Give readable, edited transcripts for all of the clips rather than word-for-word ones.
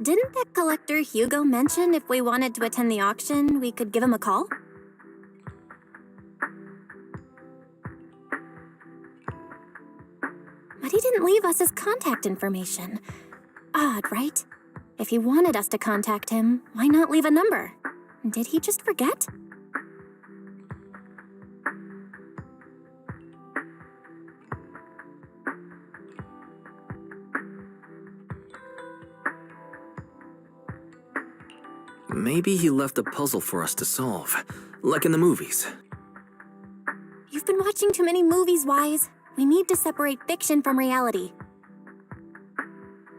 Didn't that collector Hugo mention if we wanted to attend the auction, we could give him a call? But he didn't leave us his contact information. Odd, right? If he wanted us to contact him, why not leave a number? Did he just forget? Maybe he left a puzzle for us to solve, like in the movies. You've been watching too many movies, Wise. We need to separate fiction from reality.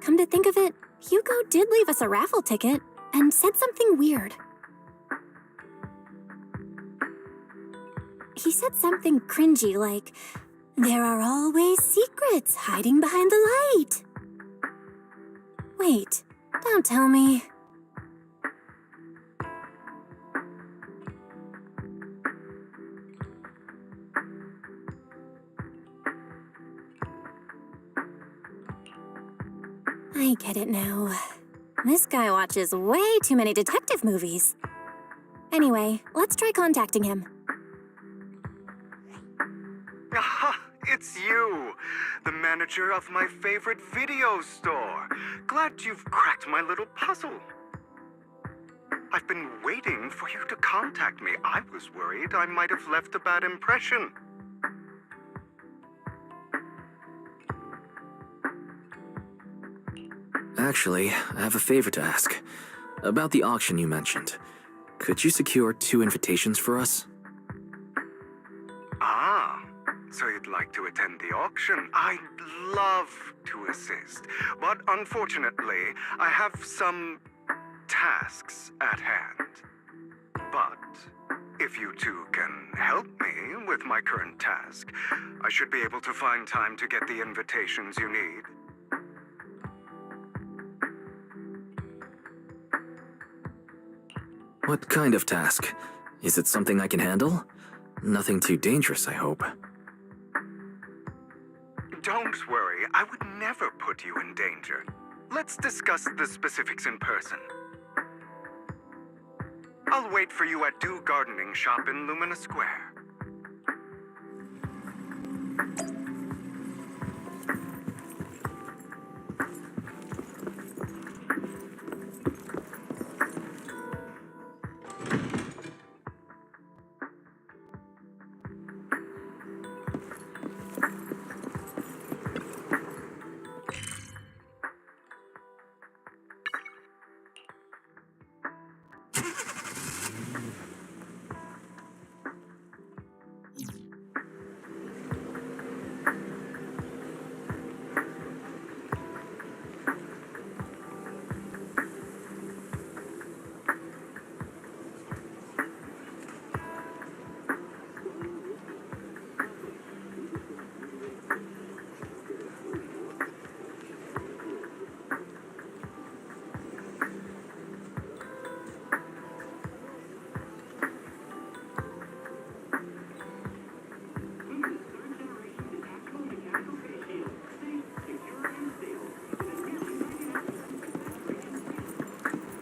Come to think of it, Hugo did leave us a raffle ticket and said something weird. He said something cringy like, "There are always secrets hiding behind the light." Wait, don't tell me. I get it now. This guy watches way too many detective movies. Anyway, let's try contacting him. Aha! It's you! The manager of my favorite video store! Glad you've cracked my little puzzle. I've been waiting for you to contact me. I was worried I might have left a bad impression. Actually, I have a favor to ask. About the auction you mentioned. Could you secure 2 invitations for us? Ah, so you'd like to attend the auction? I'd love to assist, but unfortunately, I have some tasks at hand. But if you two can help me with my current task, I should be able to find time to get the invitations you need. What kind of task? Is it something I can handle? Nothing too dangerous, I hope. Don't worry, I would never put you in danger. Let's discuss the specifics in person. I'll wait for you at Do Gardening Shop in Lumina Square.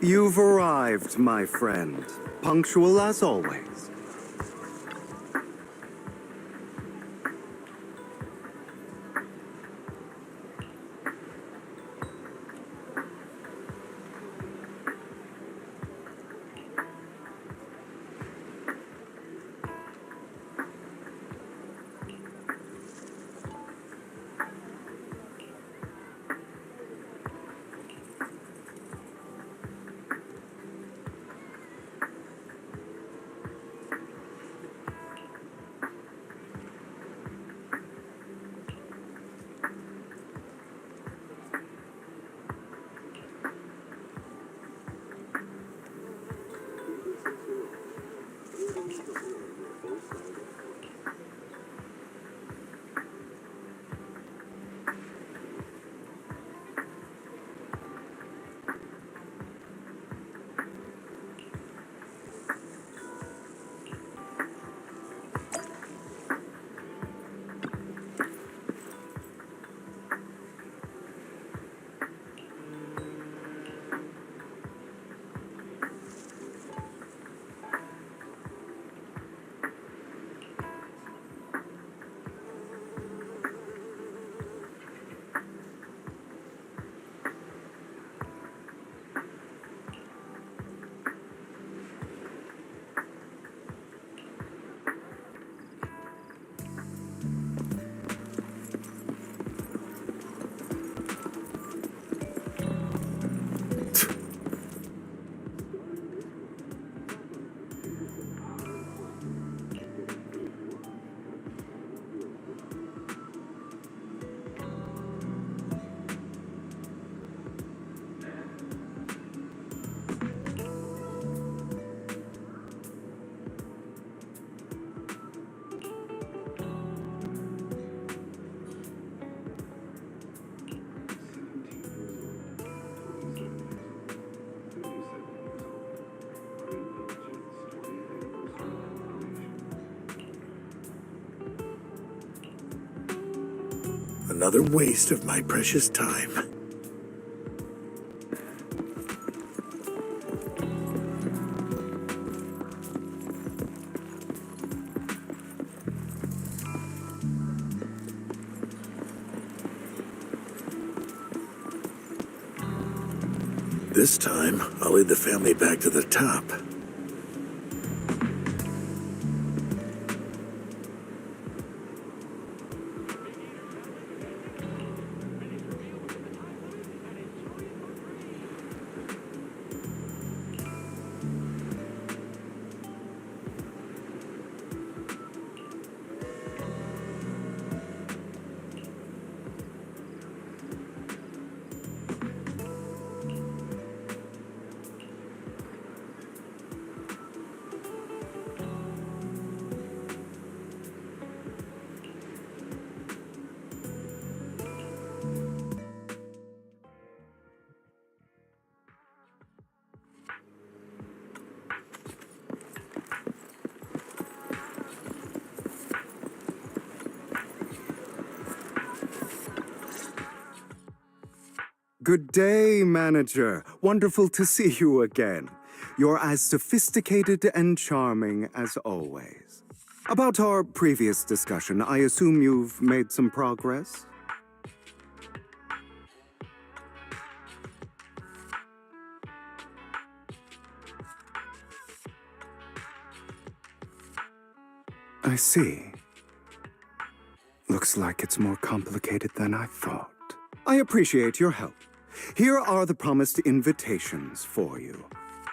You've arrived, my friend. Punctual as always. Another waste of my precious time. This time, I'll lead the family back to the top. Good day, manager. Wonderful to see you again. You're as sophisticated and charming as always. About our previous discussion, I assume you've made some progress? I see. Looks like it's more complicated than I thought. I appreciate your help. Here are the promised invitations for you.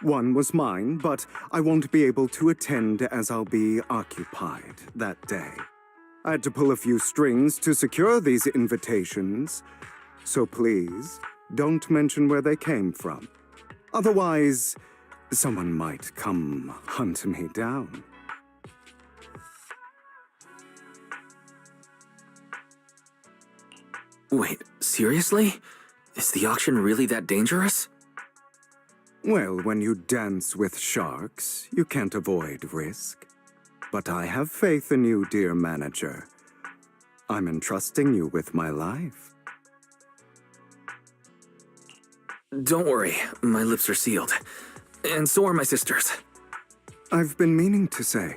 One was mine, but I won't be able to attend as I'll be occupied that day. I had to pull a few strings to secure these invitations, so please don't mention where they came from. Otherwise, someone might come hunt me down. Wait, seriously? Is the auction really that dangerous? Well, when you dance with sharks, you can't avoid risk. But I have faith in you, dear manager. I'm entrusting you with my life. Don't worry, my lips are sealed. And so are my sisters. I've been meaning to say,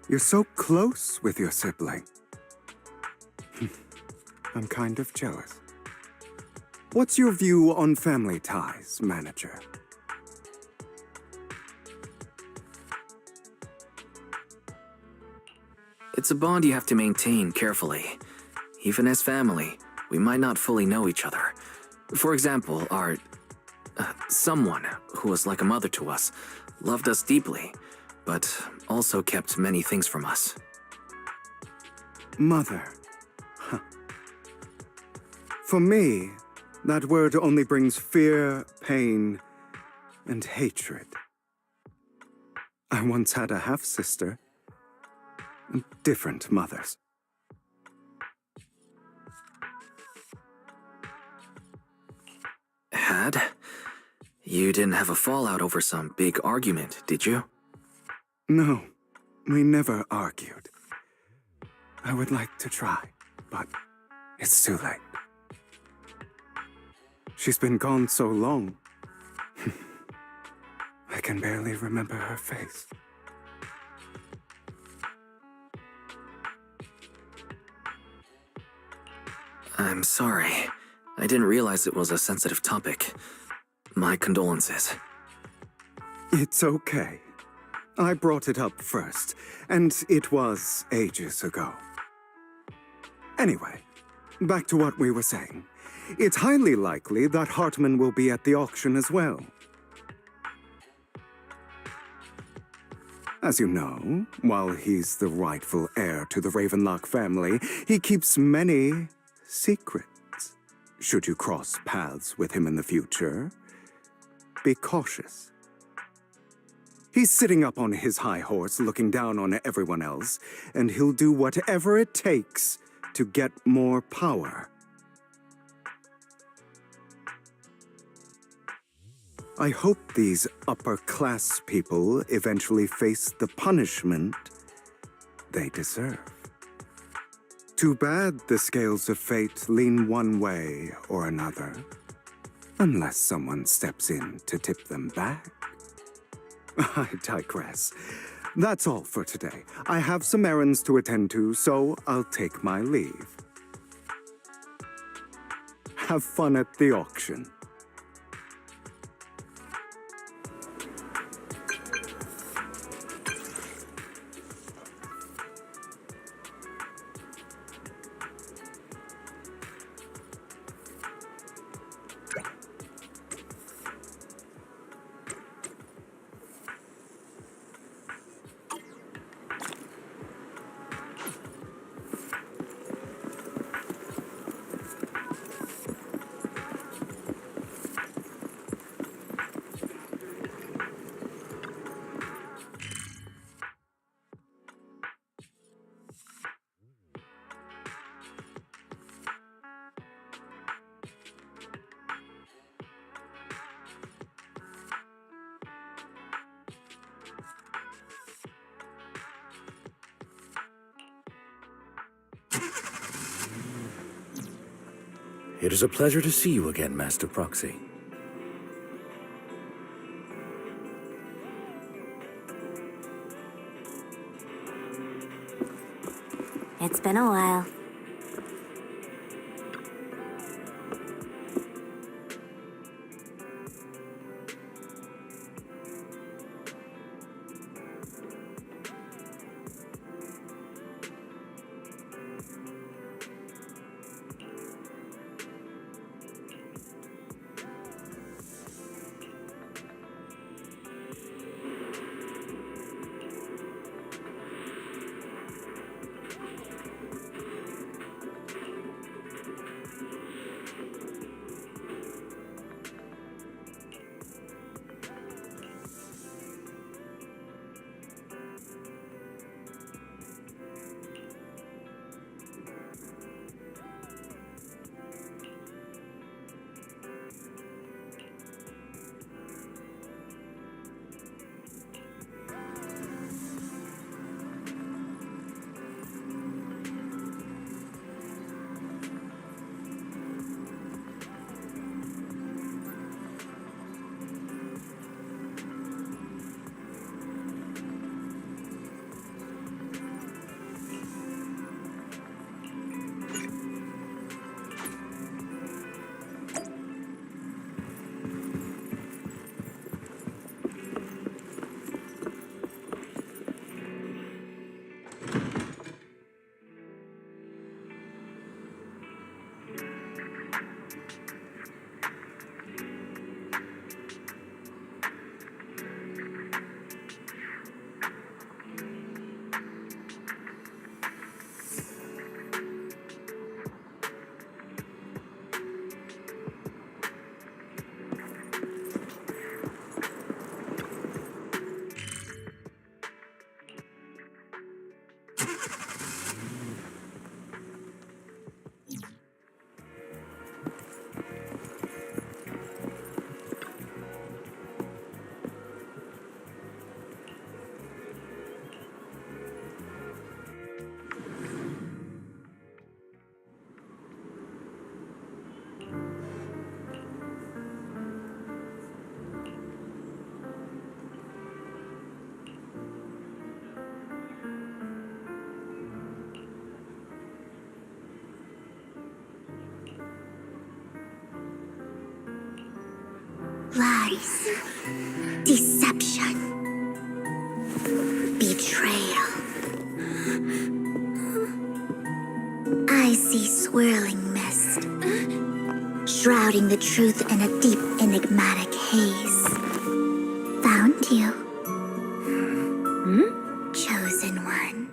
you're so close with your sibling. I'm kind of jealous. What's your view on family ties, manager? It's a bond you have to maintain carefully. Even as family, we might not fully know each other. For example, our someone who was like a mother to us loved us deeply, but also kept many things from us. Mother. Huh. For me, that word only brings fear, pain, and hatred. I once had a half-sister. Different mothers. Had? You didn't have a fallout over some big argument, did you? No, we never argued. I would like to try, but it's too late. She's been gone so long. I can barely remember her face. I'm sorry. I didn't realize it was a sensitive topic. My condolences. It's okay. I brought it up first, and it was ages ago. Anyway, back to what we were saying. It's highly likely that Hartman will be at the auction as well. As you know, while he's the rightful heir to the Ravenlock family, he keeps many secrets. Should you cross paths with him in the future, be cautious. He's sitting up on his high horse looking down on everyone else, and he'll do whatever it takes to get more power. I hope these upper-class people eventually face the punishment they deserve. Too bad the scales of fate lean one way or another. Unless someone steps in to tip them back. I digress. That's all for today. I have some errands to attend to, so I'll take my leave. Have fun at the auction. It is a pleasure to see you again, Master Proxy. It's been a while. Lies, deception, betrayal. I see swirling mist, shrouding the truth in a deep, enigmatic haze. Found you. Chosen one.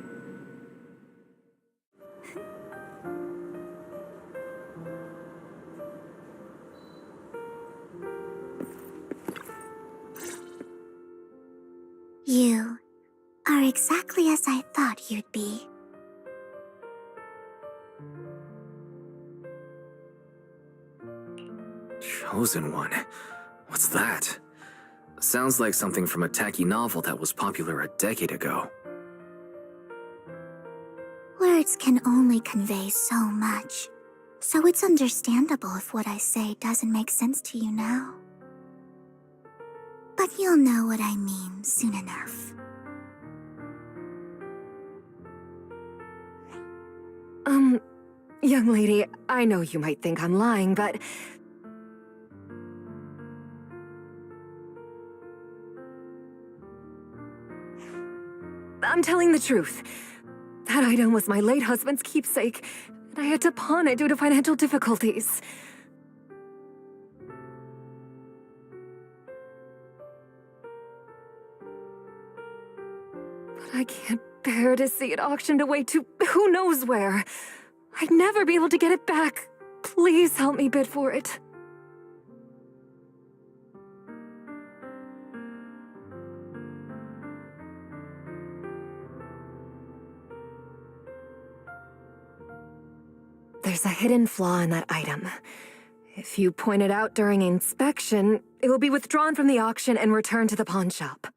You are exactly as I thought you'd be. Chosen one? What's that? Sounds like something from a tacky novel that was popular a decade ago. Word Words can only convey so much, so it's understandable if what I say doesn't make sense to you now. But you'll know what I mean soon enough. Young lady, I know you might think I'm lying, but... I'm telling the truth. That item was my late husband's keepsake, and I had to pawn it due to financial difficulties. But I can't bear to see it auctioned away to who knows where. I'd never be able to get it back. Please help me bid for it. There's a hidden flaw in that item. If you point it out during inspection, it will be withdrawn from the auction and returned to the pawn shop.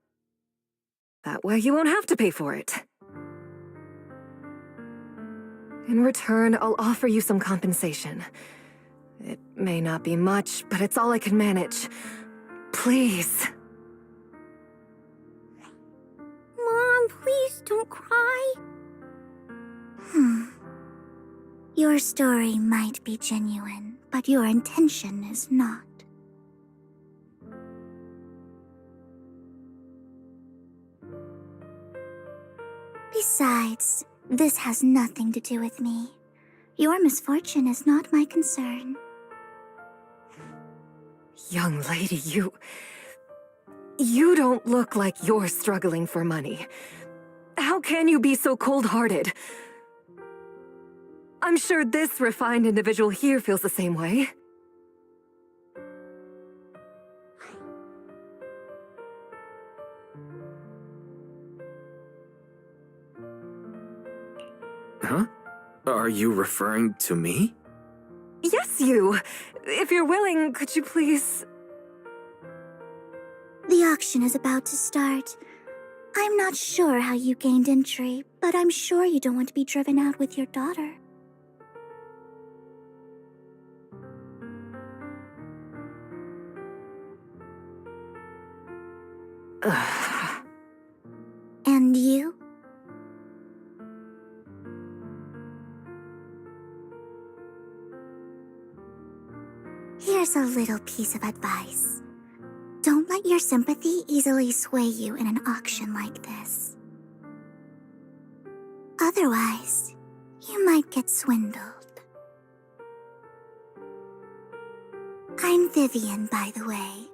That way you won't have to pay for it. In return, I'll offer you some compensation. It may not be much, but it's all I can manage. Please. Mom, please don't cry. Your story might be genuine, but your intention is not. Besides, this has nothing to do with me. Your misfortune is not my concern. Young lady, you don't look like you're struggling for money. How can you be so cold-hearted? I'm sure this refined individual here feels the same way. Huh? Are you referring to me? Yes, you! If you're willing, could you please... The auction is about to start. I'm not sure how you gained entry, but I'm sure you don't want to be driven out with your daughter. And you? Here's a little piece of advice. Don't let your sympathy easily sway you in an auction like this. Otherwise, you might get swindled. I'm Vivian, by the way.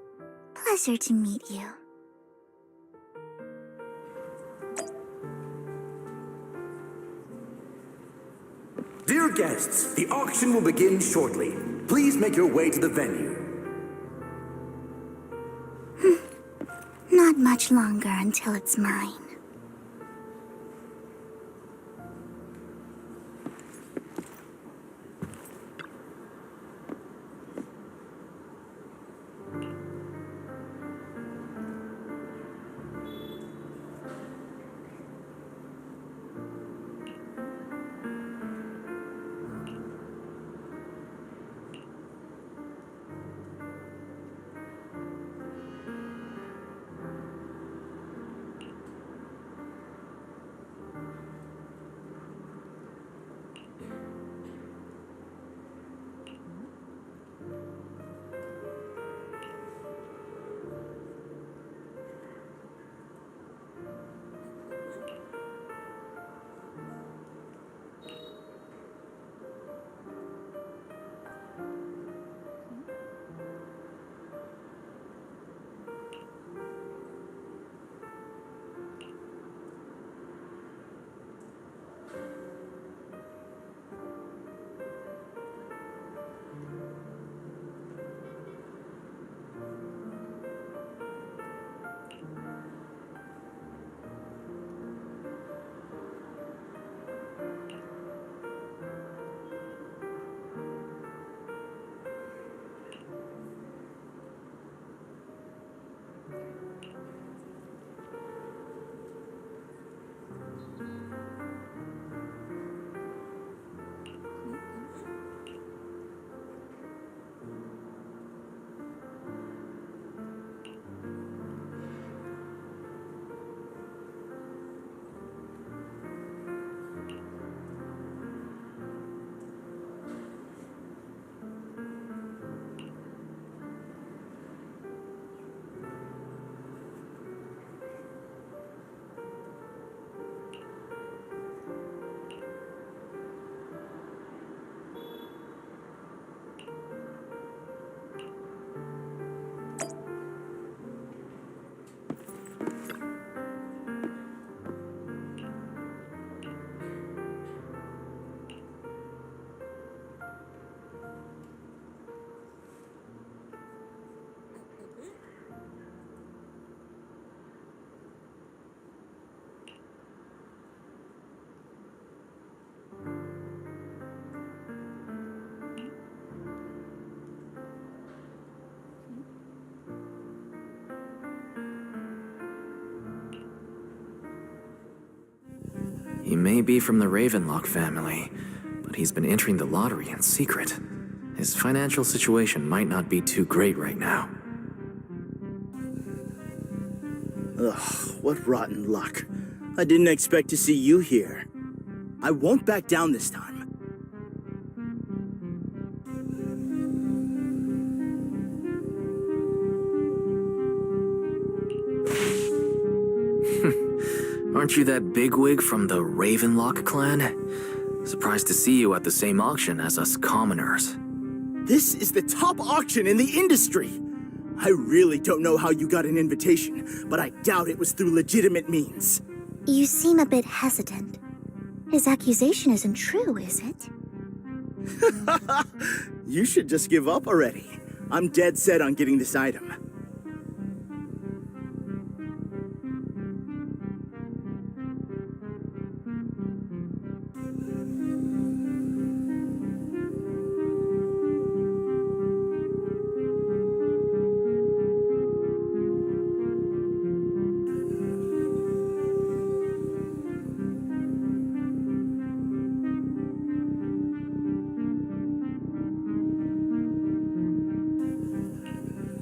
Pleasure to meet you. Dear guests, the auction will begin shortly. Please make your way to the venue. Not much longer until it's mine. He may be from the Ravenlock family, but he's been entering the lottery in secret. His financial situation might not be too great right now. Ugh, what rotten luck. I didn't expect to see you here. I won't back down this time. Aren't you that bigwig from the Ravenlock clan? Surprised to see you at the same auction as us commoners. This is the top auction in the industry. I really don't know how you got an invitation, but I doubt it was through legitimate means. You seem a bit hesitant. His accusation isn't true, is it? You should just give up already. I'm dead set on getting this item.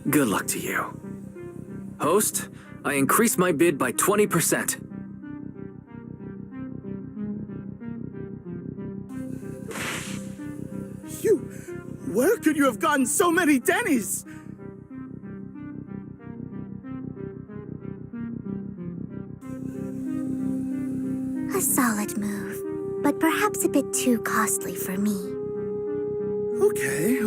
Good luck to you. Host, I increase my bid by 20%. Where could you have gotten so many Denny's? A solid move, but perhaps a bit too costly for me. Okay.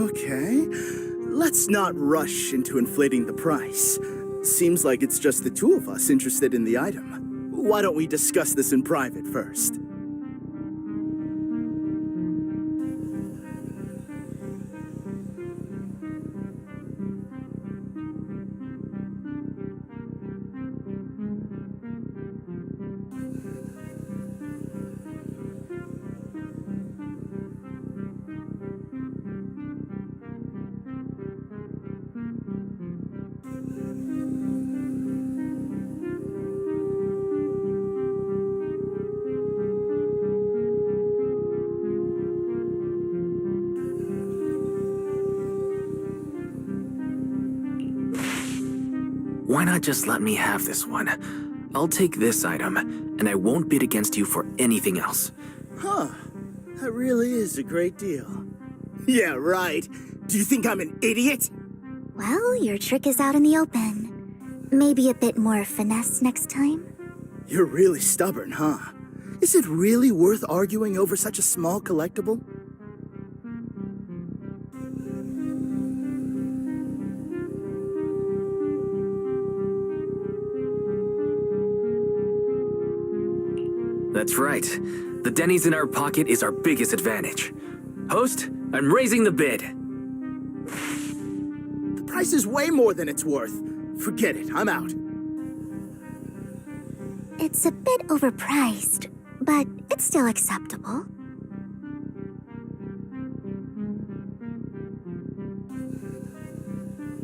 Let's not rush into inflating the price. Seems like it's just the two of us interested in the item. Why don't we discuss this in private first? Why not just let me have this one? I'll take this item, and I won't bid against you for anything else. Huh. That really is a great deal. Yeah, right. Do you think I'm an idiot? Well, your trick is out in the open. Maybe a bit more finesse next time? You're really stubborn, huh? Is it really worth arguing over such a small collectible? That's right. The Denny's in our pocket is our biggest advantage. Host, I'm raising the bid. The price is way more than it's worth. Forget it, I'm out. It's a bit overpriced, but it's still acceptable.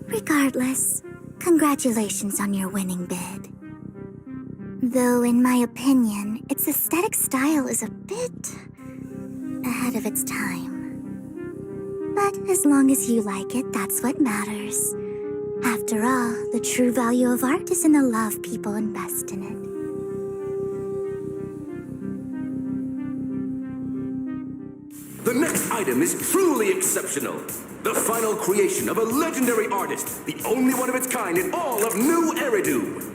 Regardless, congratulations on your winning bid. Though, in my opinion, its aesthetic style is a bit ahead of its time. But as long as you like it, that's what matters. After all, the true value of art is in the love people invest in it. The next item is truly exceptional. The final creation of a legendary artist, the only one of its kind in all of New Eridu.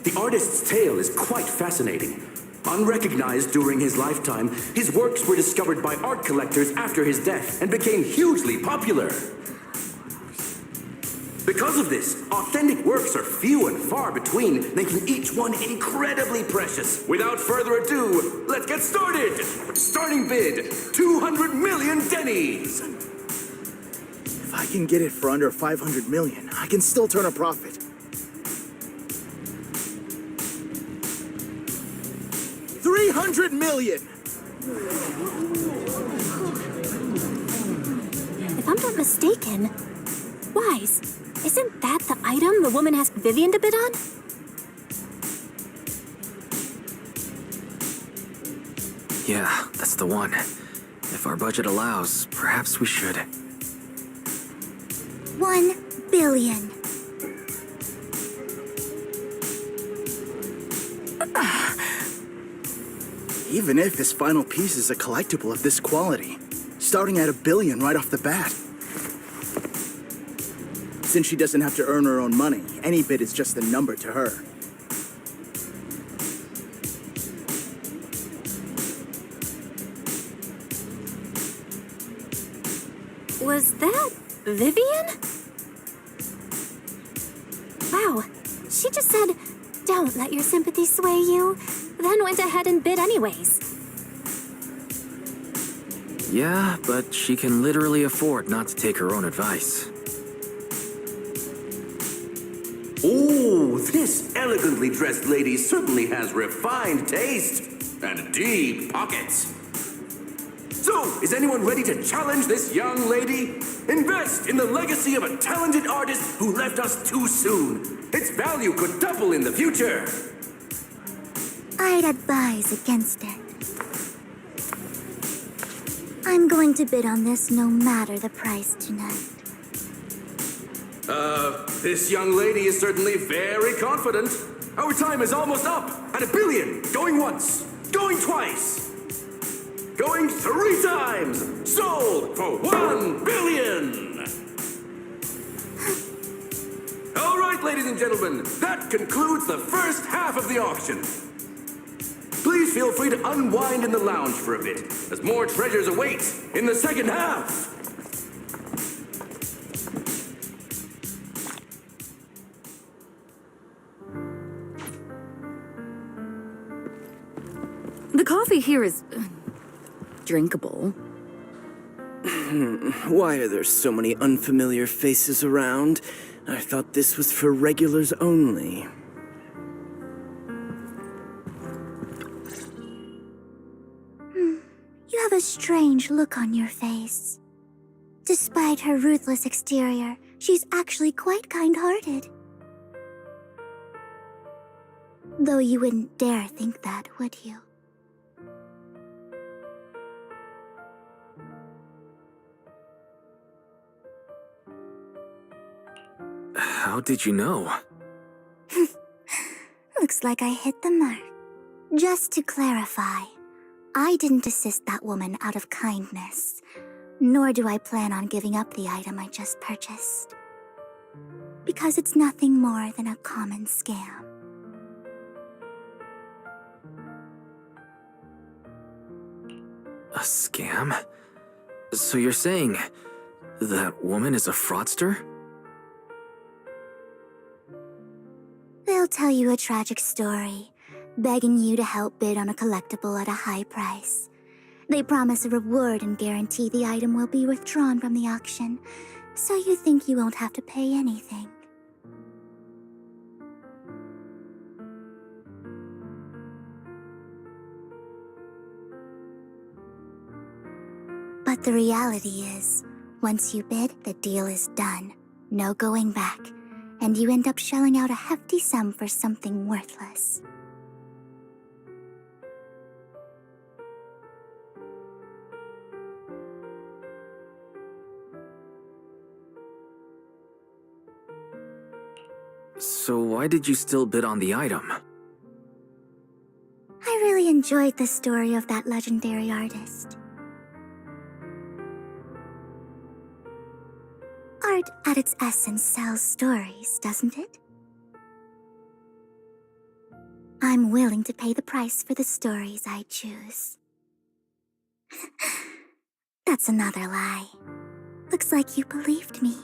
The artist's tale is quite fascinating. Unrecognized during his lifetime, his works were discovered by art collectors after his death and became hugely popular. Because of this, authentic works are few and far between, making each one incredibly precious. Without further ado, let's get started! Starting bid, 200 million Denny's! If I can get it for under 500 million, I can still turn a profit. 300 million! If I'm not mistaken, Wise, isn't that the item the woman asked Vivian to bid on? Yeah, that's the one. If our budget allows, perhaps we should. 1 billion. Even if his final piece is a collectible of this quality, starting at $1 billion right off the bat. Since she doesn't have to earn her own money, any bid is just a number to her. Was that Vivian? Wow, she just said, "Don't let your sympathy sway you," then went ahead and bid anyways. Yeah, but she can literally afford not to take her own advice. Oh, this elegantly dressed lady certainly has refined taste and deep pockets. So, is anyone ready to challenge this young lady? Invest in the legacy of a talented artist who left us too soon. Its value could double in the future. I'd advise against it. I'm going to bid on this no matter the price tonight. This young lady is certainly very confident. Our time is almost up at $1 billion. Going once, going twice, going 3 times. Sold for $1 billion. All right, ladies and gentlemen, that concludes the first half of the auction. Please feel free to unwind in the lounge for a bit, as more treasures await in the second half. The coffee here is drinkable. Why are there so many unfamiliar faces around? I thought this was for regulars only. You have a strange look on your face. Despite her ruthless exterior, she's actually quite kind-hearted. Though you wouldn't dare think that, would you? How did you know? Looks like I hit the mark. Just to clarify, I didn't assist that woman out of kindness, nor do I plan on giving up the item I just purchased. Because it's nothing more than a common scam. A scam? So you're saying that woman is a fraudster? They'll tell you a tragic story, begging you to help bid on a collectible at a high price. They promise a reward and guarantee the item will be withdrawn from the auction, so you think you won't have to pay anything. But the reality is, once you bid, the deal is done. No going back. And you end up shelling out a hefty sum for something worthless. So why did you still bid on the item? I really enjoyed the story of that legendary artist. Art, at its essence, sells stories, doesn't it? I'm willing to pay the price for the stories I choose. That's another lie. Looks like you believed me.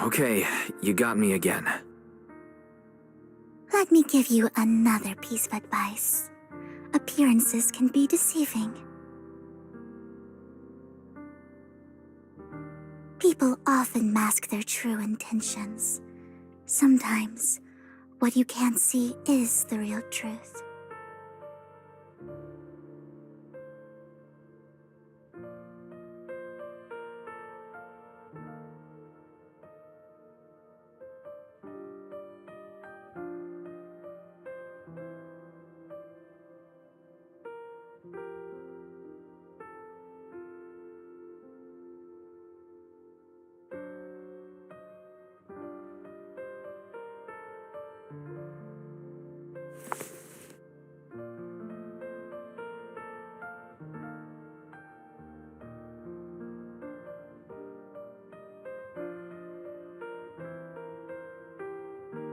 Okay, you got me again. Let me give you another piece of advice. Appearances can be deceiving. People often mask their true intentions. Sometimes, what you can't see is the real truth.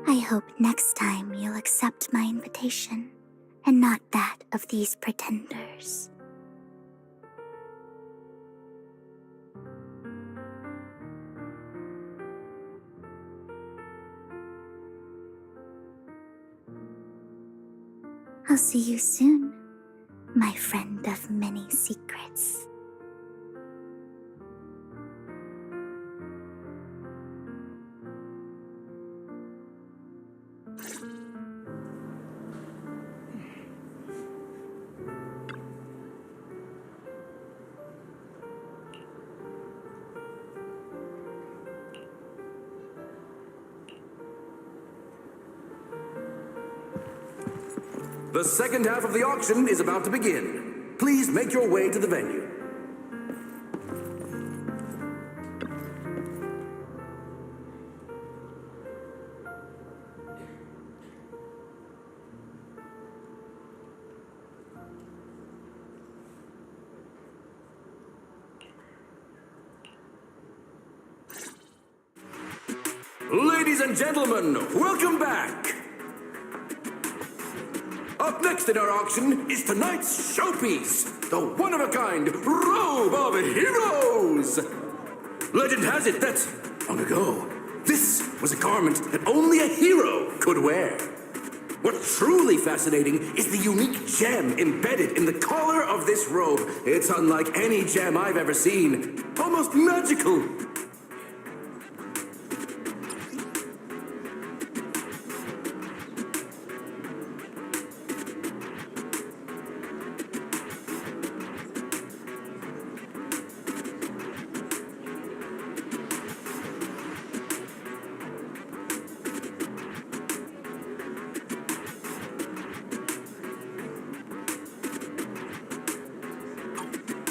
I hope next time you'll accept my invitation, and not that of these pretenders. I'll see you soon, my friend of many secrets. The second half of the auction is about to begin. Please make your way to the venue. Ladies and gentlemen, welcome back! Up next in our auction is tonight's showpiece, the one-of-a-kind Robe of Heroes! Legend has it that, long ago, this was a garment that only a hero could wear. What's truly fascinating is the unique gem embedded in the collar of this robe. It's unlike any gem I've ever seen. Almost magical.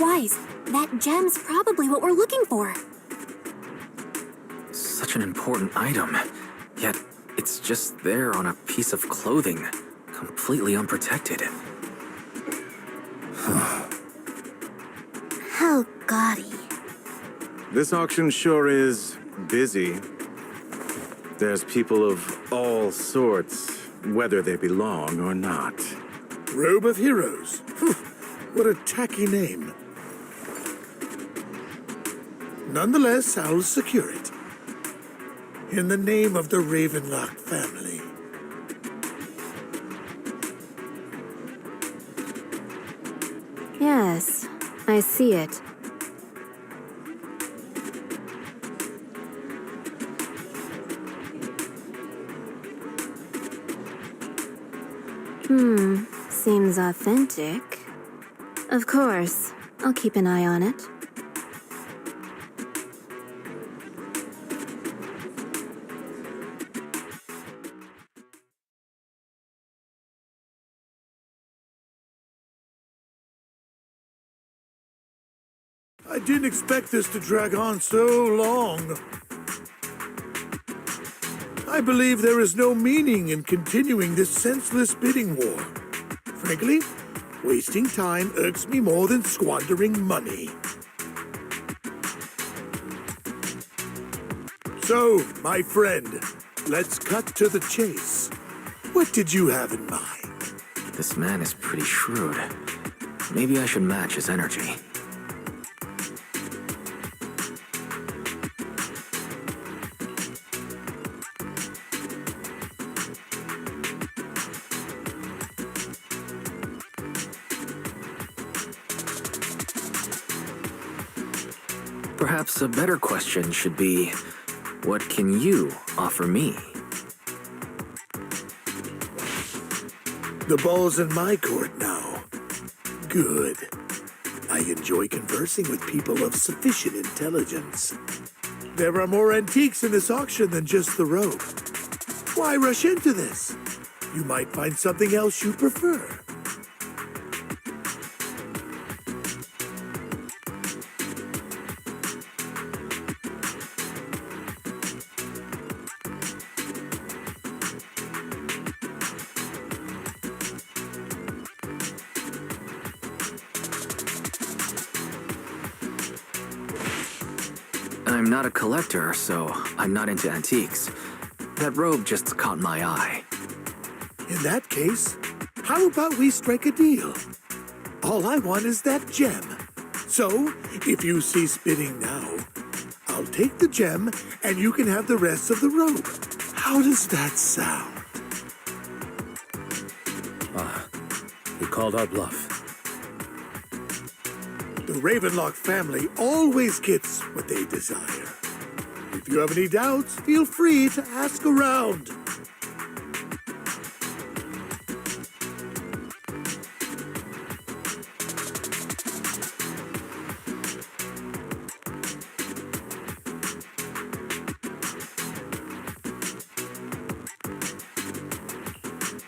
Wise, that gem's probably what we're looking for. Such an important item, yet it's just there on a piece of clothing, completely unprotected. How gaudy. This auction sure is busy. There's people of all sorts, whether they belong or not. Robe of Heroes. What a tacky name. Nonetheless, I'll secure it. In the name of the Ravenlock family. Yes, I see it. Seems authentic. Of course, I'll keep an eye on it. I didn't expect this to drag on so long. I believe there is no meaning in continuing this senseless bidding war. Frankly, wasting time irks me more than squandering money. So, my friend, let's cut to the chase. What did you have in mind? This man is pretty shrewd. Maybe I should match his energy. Perhaps a better question should be, what can you offer me? The ball's in my court now. Good. I enjoy conversing with people of sufficient intelligence. There are more antiques in this auction than just the robe. Why rush into this? You might find something else you prefer. I'm not a collector, so I'm not into antiques. that robe just caught my eye. In that case, how about we strike a deal? All I want is that gem. So, if you cease bidding now, I'll take the gem and you can have the rest of the robe. How does that sound? You called our bluff. The Ravenlock family always gets what they desire. If you have any doubts, feel free to ask around.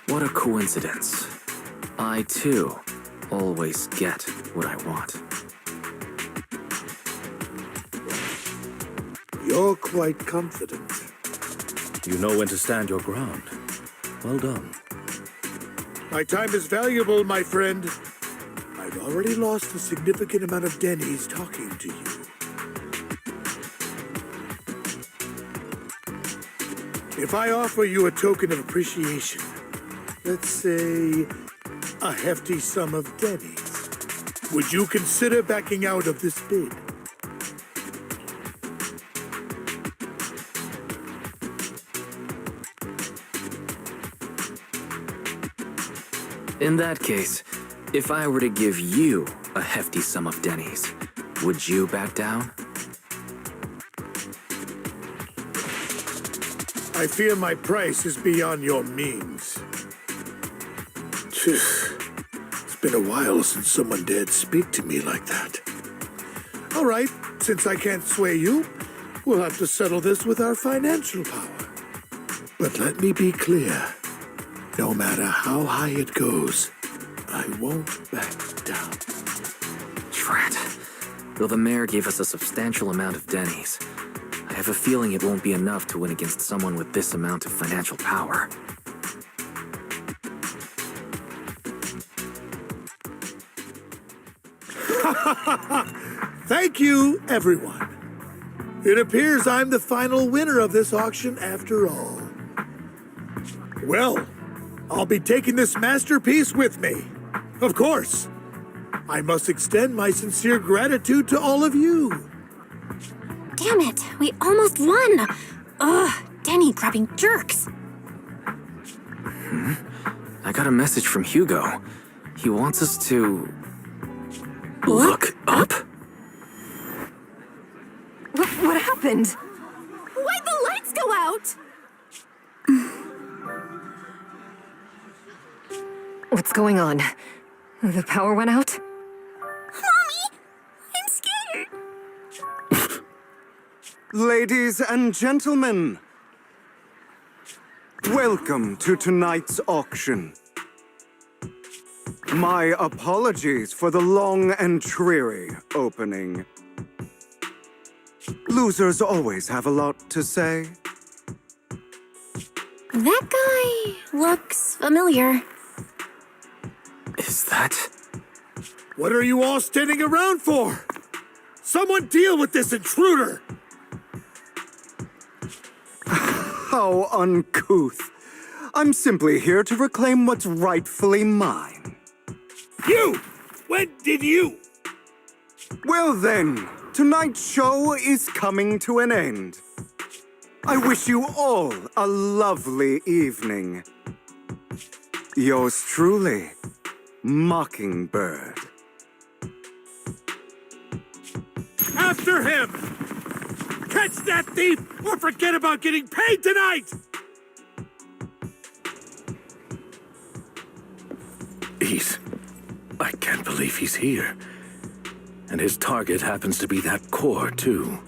What a coincidence. I, too, always get what I want. You're quite confident. You know when to stand your ground. Well done. My time is valuable, my friend. I've already lost a significant amount of Denny's talking to you. If I offer you a token of appreciation, let's say a hefty sum of Denny's, would you consider backing out of this bid? In that case, if I were to give you a hefty sum of Denny's, would you back down? I fear my price is beyond your means. Phew. It's been a while since someone dared speak to me like that. All right, since I can't sway you, we'll have to settle this with our financial power. But let me be clear. No matter how high it goes, I won't back down. Drat. Though the mayor gave us a substantial amount of Denny's, I have a feeling it won't be enough to win against someone with this amount of financial power. Thank you, everyone. It appears I'm the final winner of this auction after all. Well, I'll be taking this masterpiece with me. Of course. I must extend my sincere gratitude to all of you. Damn it, we almost won! Ugh, Denny grabbing jerks. I got a message from Hugo. He wants us to... look up? What happened? Why'd the lights go out? What's going on? The power went out? Mommy, I'm scared. Ladies and gentlemen, welcome to tonight's auction. My apologies for the long and dreary opening. Losers always have a lot to say. That guy looks familiar. Is that... What are you all standing around for? Someone deal with this intruder! How uncouth. I'm simply here to reclaim what's rightfully mine. You! When did you? Well then, tonight's show is coming to an end. I wish you all a lovely evening. Yours truly, Mockingbird. After him! Catch that thief or forget about getting paid tonight! I can't believe he's here. And his target happens to be that core, too.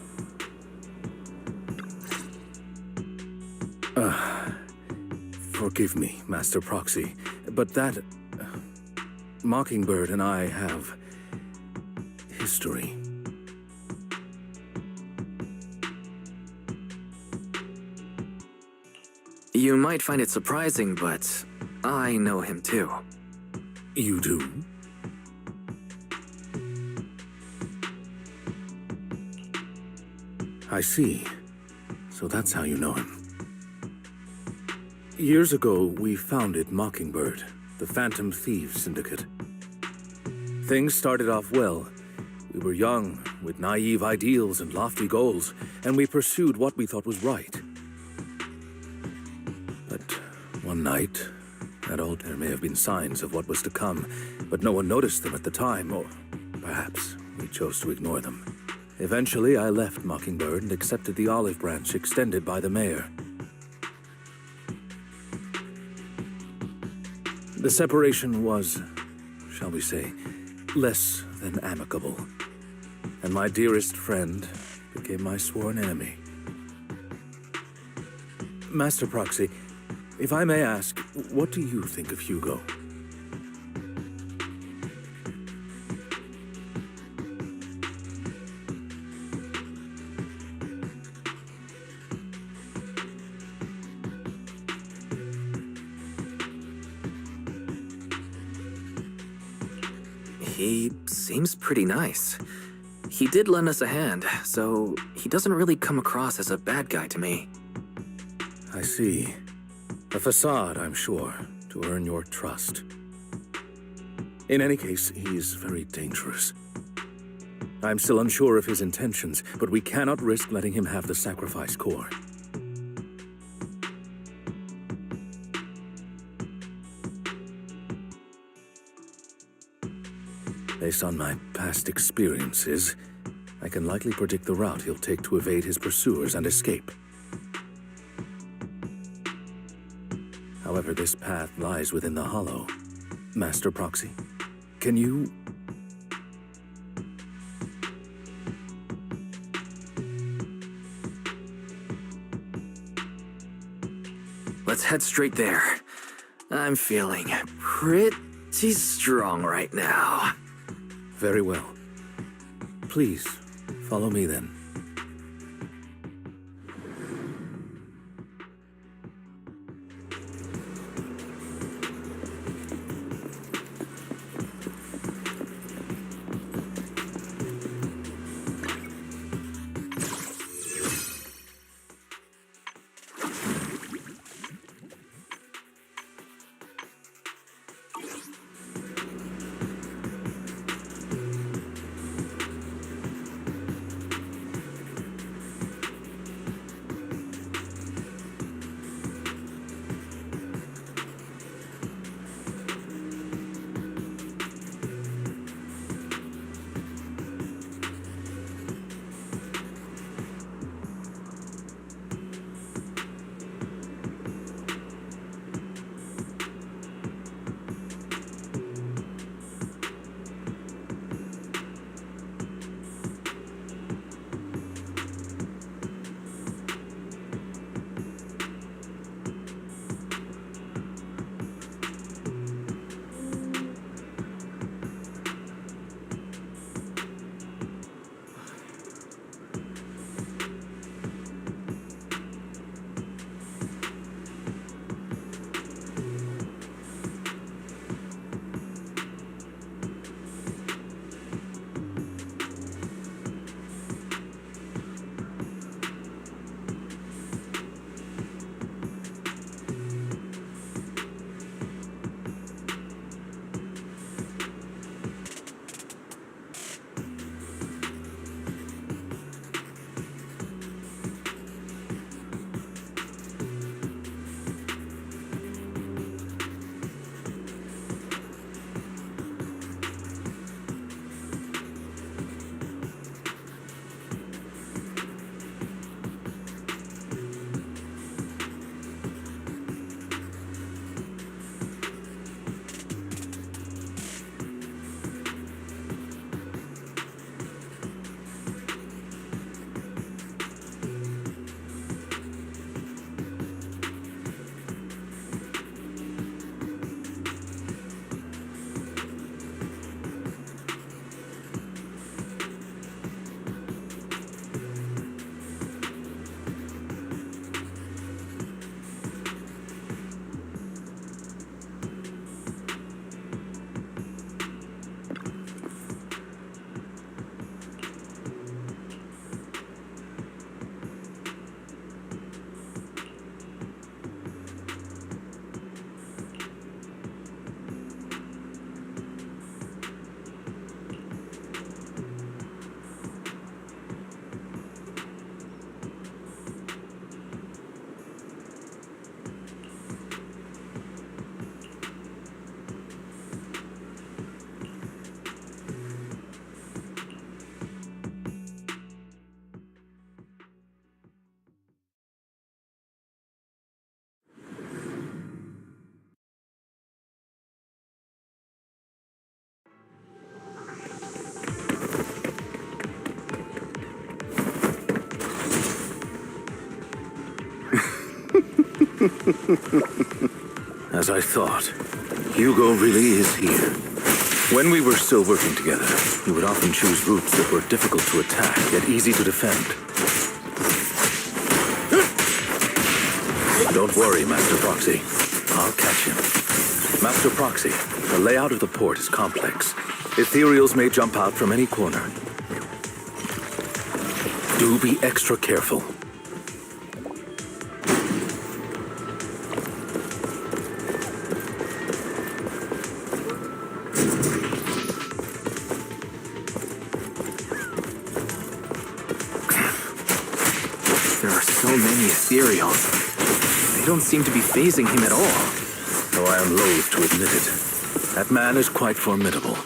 Forgive me, Master Proxy, but that... Mockingbird and I have... history. You might find it surprising, but I know him too. You do? I see. So that's how you know him. Years ago, we founded Mockingbird, the Phantom Thieves Syndicate. Things started off well. We were young, with naive ideals and lofty goals, and we pursued what we thought was right. But one night, there may have been signs of what was to come, but no one noticed them at the time, or perhaps we chose to ignore them. Eventually, I left Mockingbird and accepted the olive branch extended by the mayor. The separation was, shall we say, less than amicable. And my dearest friend became my sworn enemy. Master Proxy, if I may ask, what do you think of Hugo? He seems pretty nice. He did lend us a hand, so he doesn't really come across as a bad guy to me. I see. A facade, I'm sure, to earn your trust. In any case, he's very dangerous. I'm still unsure of his intentions, but we cannot risk letting him have the sacrifice core. Based on my past experiences, I can likely predict the route he'll take to evade his pursuers and escape. However, this path lies within the Hollow. Master Proxy, can you... Let's head straight there. I'm feeling pretty strong right now. Very well. Please, follow me then. As I thought, Hugo really is here. When we were still working together, he would often choose routes that were difficult to attack, yet easy to defend. Don't worry, Master Proxy. I'll catch him. Master Proxy, the layout of the port is complex. Ethereals may jump out from any corner. Do be extra careful. There are so many ethereals. They don't seem to be phasing him at all. Though I am loath to admit it, that man is quite formidable.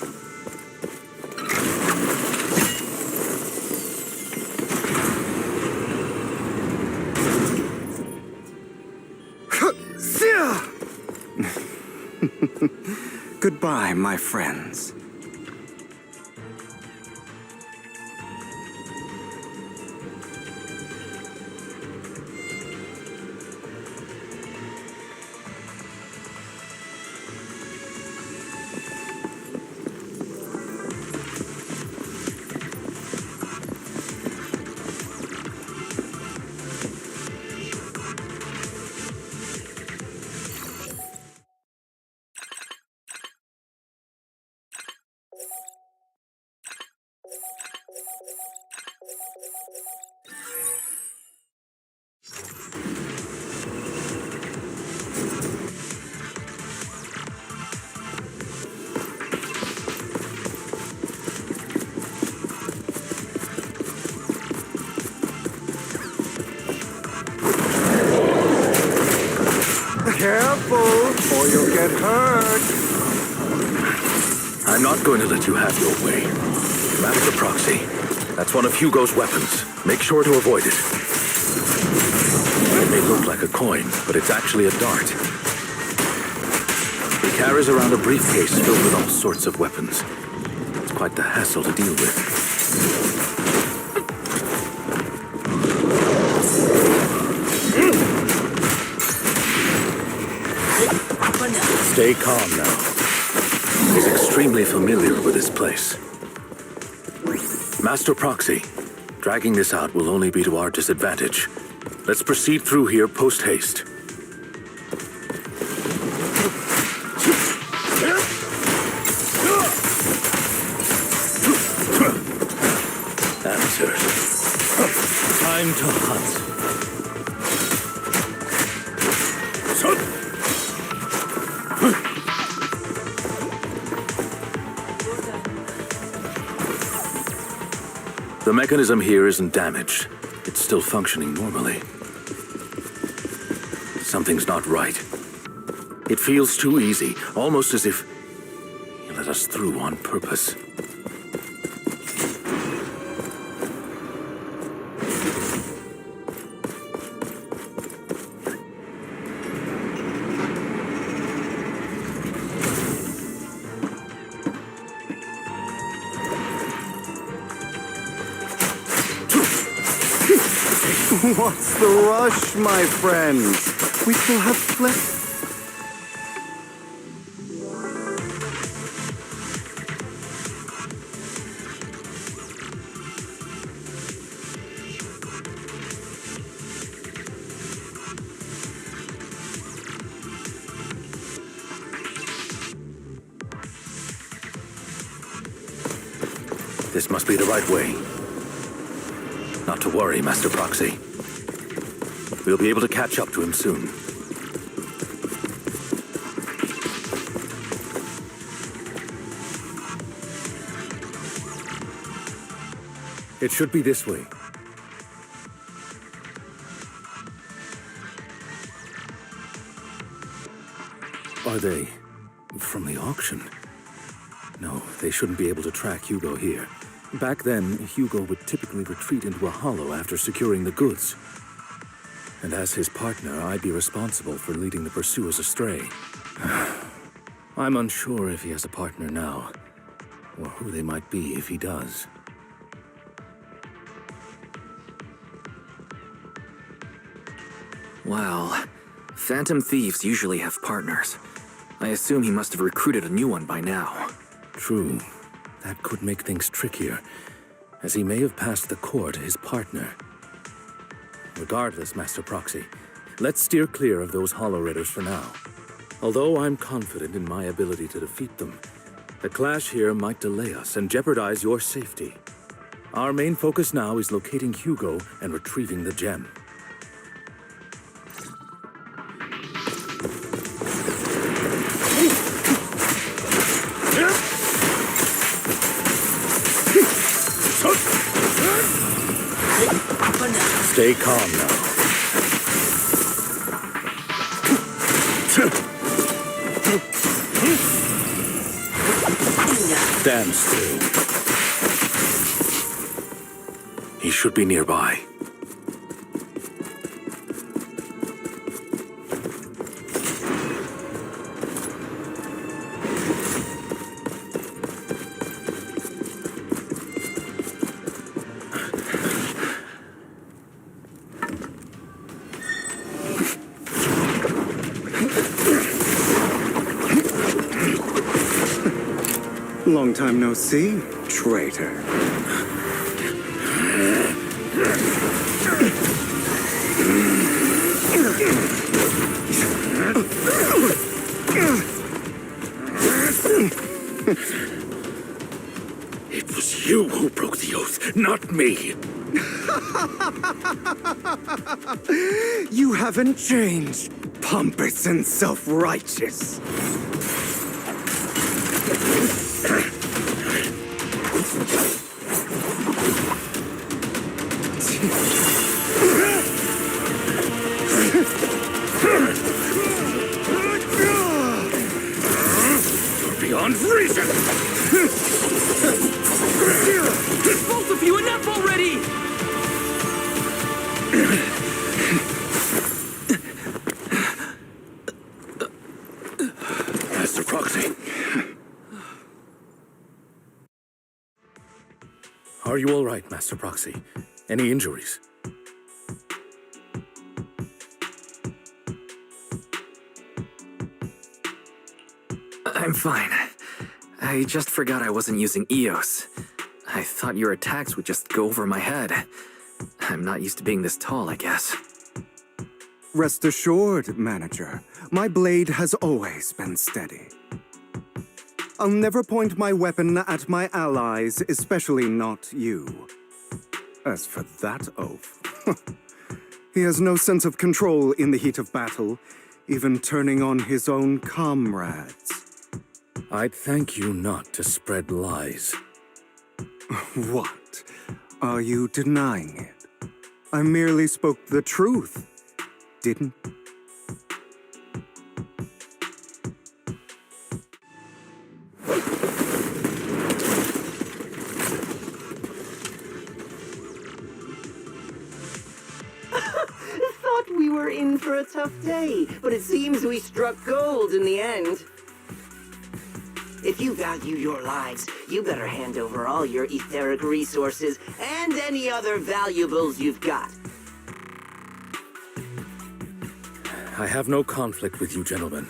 Goodbye, my friends. Careful, or you'll get hurt. I'm not going to let you have your way. Master Proxy, that's one of Hugo's weapons. Make sure to avoid it. It may look like a coin, but it's actually a dart. He carries around a briefcase filled with all sorts of weapons. It's quite the hassle to deal with. Stay calm now. He's extremely familiar with this place. Master Proxy, dragging this out will only be to our disadvantage. Let's proceed through here post-haste. Answers. Time to hunt. The mechanism here isn't damaged. It's still functioning normally. Something's not right. It feels too easy, almost as if he let us through on purpose. What's the rush, my friends? We still have plenty. This must be the right way. Not to worry, Master Proxy. We'll be able to catch up to him soon. It should be this way. Are they from the auction? No, they shouldn't be able to track Hugo here. Back then, Hugo would typically retreat into a hollow after securing the goods. And as his partner, I'd be responsible for leading the pursuers astray. I'm unsure if he has a partner now, or who they might be if he does. Well, Phantom thieves usually have partners. I assume he must have recruited a new one by now. True. That could make things trickier, as he may have passed the core to his partner. Regardless, Master Proxy, let's steer clear of those Hollow Raiders for now. Although I'm confident in my ability to defeat them, the clash here might delay us and jeopardize your safety. Our main focus now is locating Hugo and retrieving the gem. Stay calm now. Stand still. He should be nearby. Long time no see, traitor. It was you who broke the oath, not me. You haven't changed, pompous and self-righteous. Beyond reason! Both of you, enough already! Master Proxy. Are you all right, Master Proxy? Any injuries? I'm fine. I just forgot I wasn't using EOS. I thought your attacks would just go over my head. I'm not used to being this tall, I guess. Rest assured, Manager, my blade has always been steady. I'll never point my weapon at my allies, especially not you. As for that oaf, he has no sense of control in the heat of battle, even turning on his own comrades. I'd thank you not to spread lies. What? Are you denying it? I merely spoke the truth, didn't? Thought we were in for a tough day, but it seems we struck gold in the end. If you value your lives, you better hand over all your etheric resources and any other valuables you've got. I have no conflict with you, gentlemen.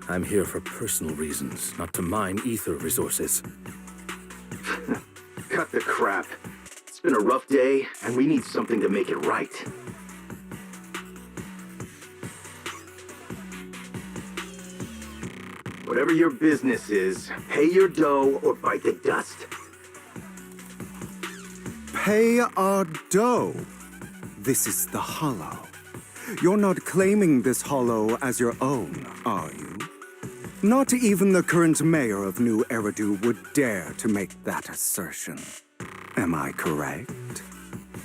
I'm here for personal reasons, not to mine ether resources. Cut the crap. It's been a rough day, and we need something to make it right. Whatever your business is, pay your dough or bite the dust. Pay our dough. This is the Hollow. You're not claiming this Hollow as your own, are you? Not even the current mayor of New Eridu would dare to make that assertion. Am I correct,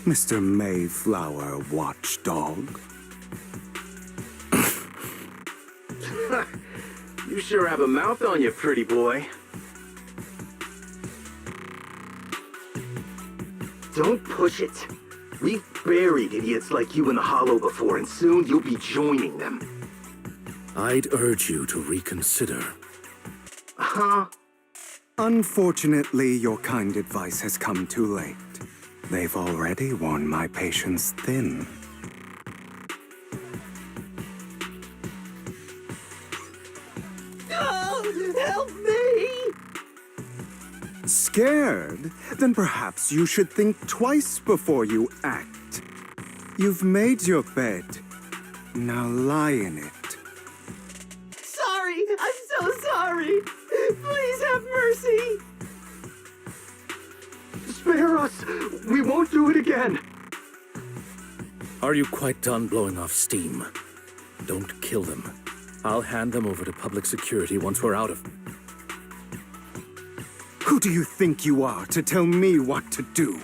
Mr. Mayflower Watchdog? You sure have a mouth on you, pretty boy. Don't push it. We've buried idiots like you in the Hollow before, and soon you'll be joining them. I'd urge you to reconsider. Huh? Unfortunately, your kind advice has come too late. They've already worn my patience thin. Scared? Then perhaps you should think twice before you act. You've made your bed. Now lie in it. Sorry! I'm so sorry! Please have mercy! Spare us! We won't do it again! Are you quite done blowing off steam? Don't kill them. I'll hand them over to public security once we're out of... Who do you think you are to tell me what to do?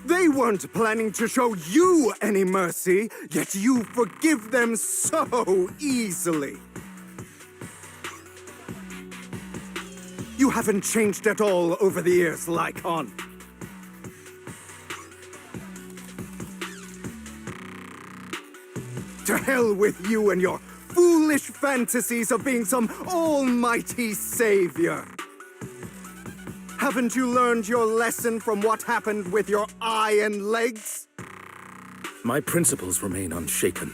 They weren't planning to show you any mercy, yet you forgive them so easily. You haven't changed at all over the years, Lycon. To hell with you and your foolish fantasies of being some almighty savior. Haven't you learned your lesson from what happened with your eye and legs? My principles remain unshaken.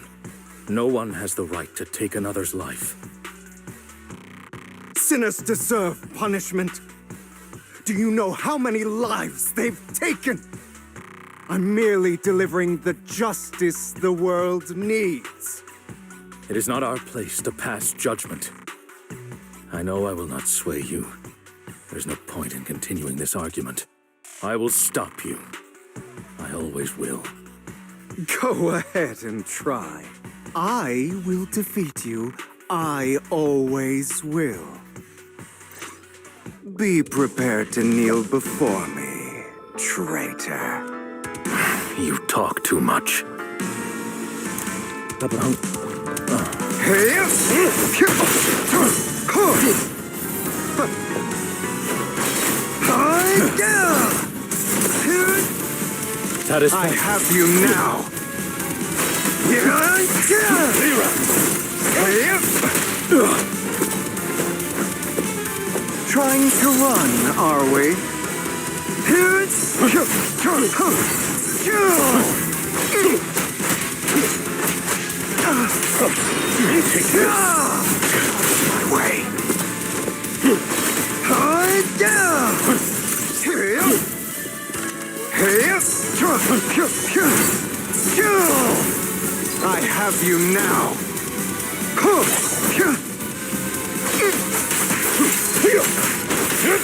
No one has the right to take another's life. Sinners deserve punishment. Do you know how many lives they've taken? I'm merely delivering the justice the world needs. It is not our place to pass judgment. I know I will not sway you. There's no point in continuing this argument. I will stop you. I always will. Go ahead and try. I will defeat you. I always will. Be prepared to kneel before me, traitor. You talk too much. I have you now. Trying to run, are we? My way. I have you now.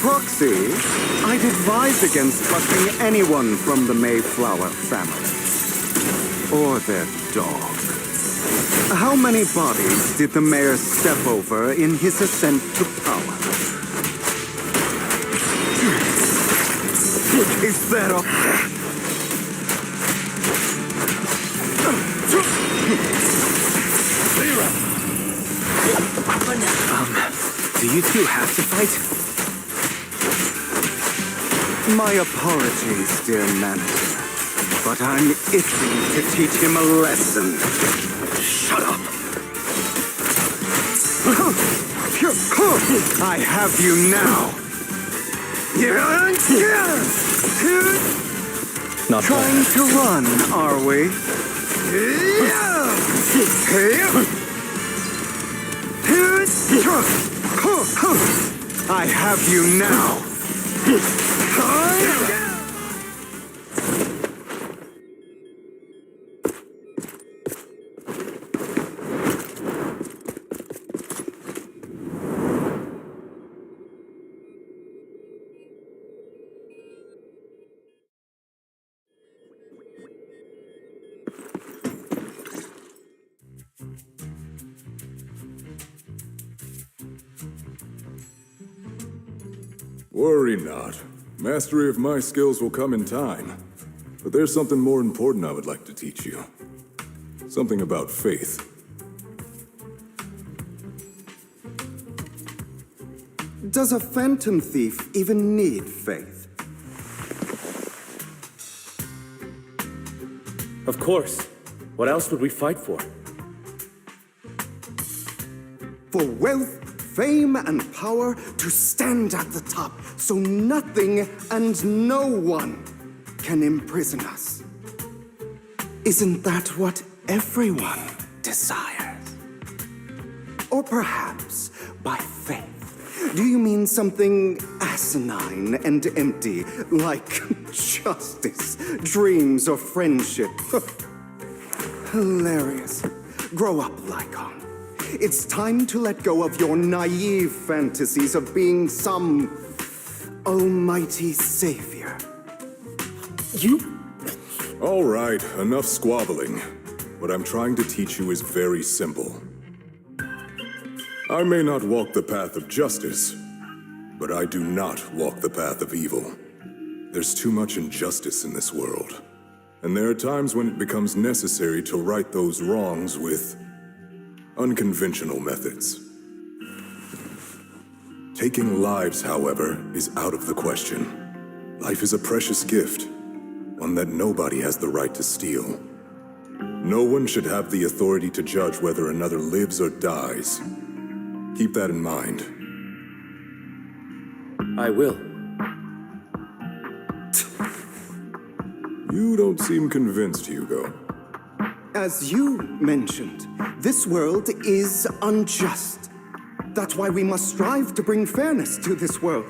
Proxy, I'd advise against trusting anyone from the Mayflower family. Or their dog. How many bodies did the mayor step over in his ascent to power? Is that a... Do you two have to fight? My apologies, dear manager, but I'm itching to teach him a lesson. Shut up! I have you now. Not Trying bad. to run, are we? I have you now. Worry not. Mastery of my skills will come in time. But there's something more important I would like to teach you. Something about faith. Does a phantom thief even need faith? Of course. What else would we fight for? For wealth, fame, and power to stand at the top so nothing and no one can imprison us. Isn't that what everyone desires? Or perhaps, by faith, Do you mean something asinine and empty, like justice, dreams, or friendship? Hilarious. Grow up, Lycon. It's time to let go of your naive fantasies of being some almighty savior. You... All right, enough squabbling. What I'm trying to teach you is very simple. I may not walk the path of justice, but I do not walk the path of evil. There's too much injustice in this world, and there are times when it becomes necessary to right those wrongs with unconventional methods. Taking lives, however, is out of the question. Life is a precious gift, one that nobody has the right to steal. No one should have the authority to judge whether another lives or dies. Keep that in mind. I will. You don't seem convinced, Hugo. As you mentioned, this world is unjust. That's why we must strive to bring fairness to this world.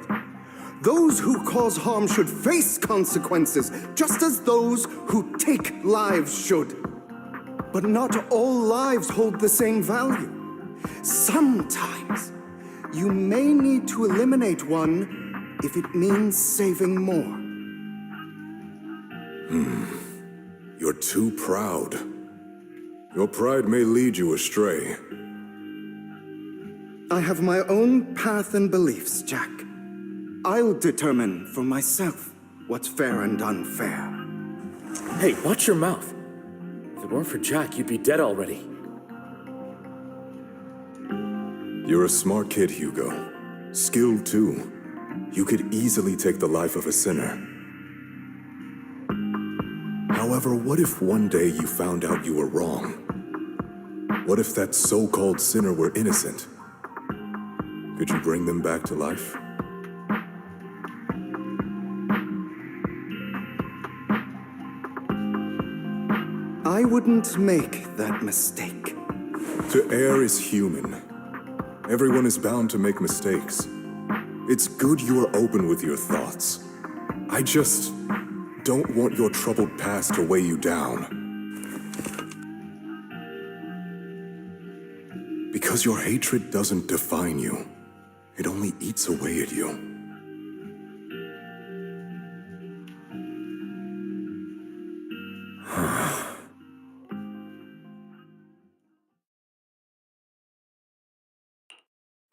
Those who cause harm should face consequences, just as those who take lives should. But not all lives hold the same value. Sometimes, you may need to eliminate one if it means saving more. You're too proud. Your pride may lead you astray. I have my own path and beliefs, Jack. I'll determine for myself what's fair and unfair. Hey, watch your mouth. If it weren't for Jack, you'd be dead already. You're a smart kid, Hugo. Skilled, too. You could easily take the life of a sinner. However, what if one day you found out you were wrong? What if that so-called sinner were innocent? Could you bring them back to life? I wouldn't make that mistake. To err is human. Everyone is bound to make mistakes. It's good you are open with your thoughts. I just don't want your troubled past to weigh you down. Because your hatred doesn't define you. It only eats away at you.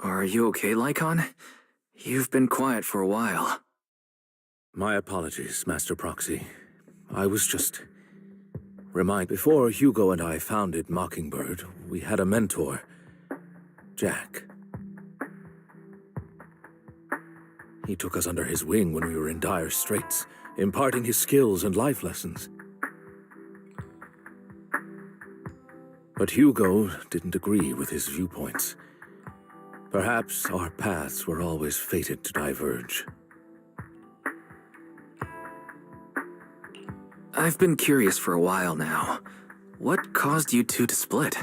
Are you okay, Lycon? You've been quiet for a while. My apologies, Master Proxy. I was just... Before Hugo and I founded Mockingbird, we had a mentor, Jack. He took us under his wing when we were in dire straits, imparting his skills and life lessons. But Hugo didn't agree with his viewpoints. Perhaps our paths were always fated to diverge. I've been curious for a while now. What caused you two to split?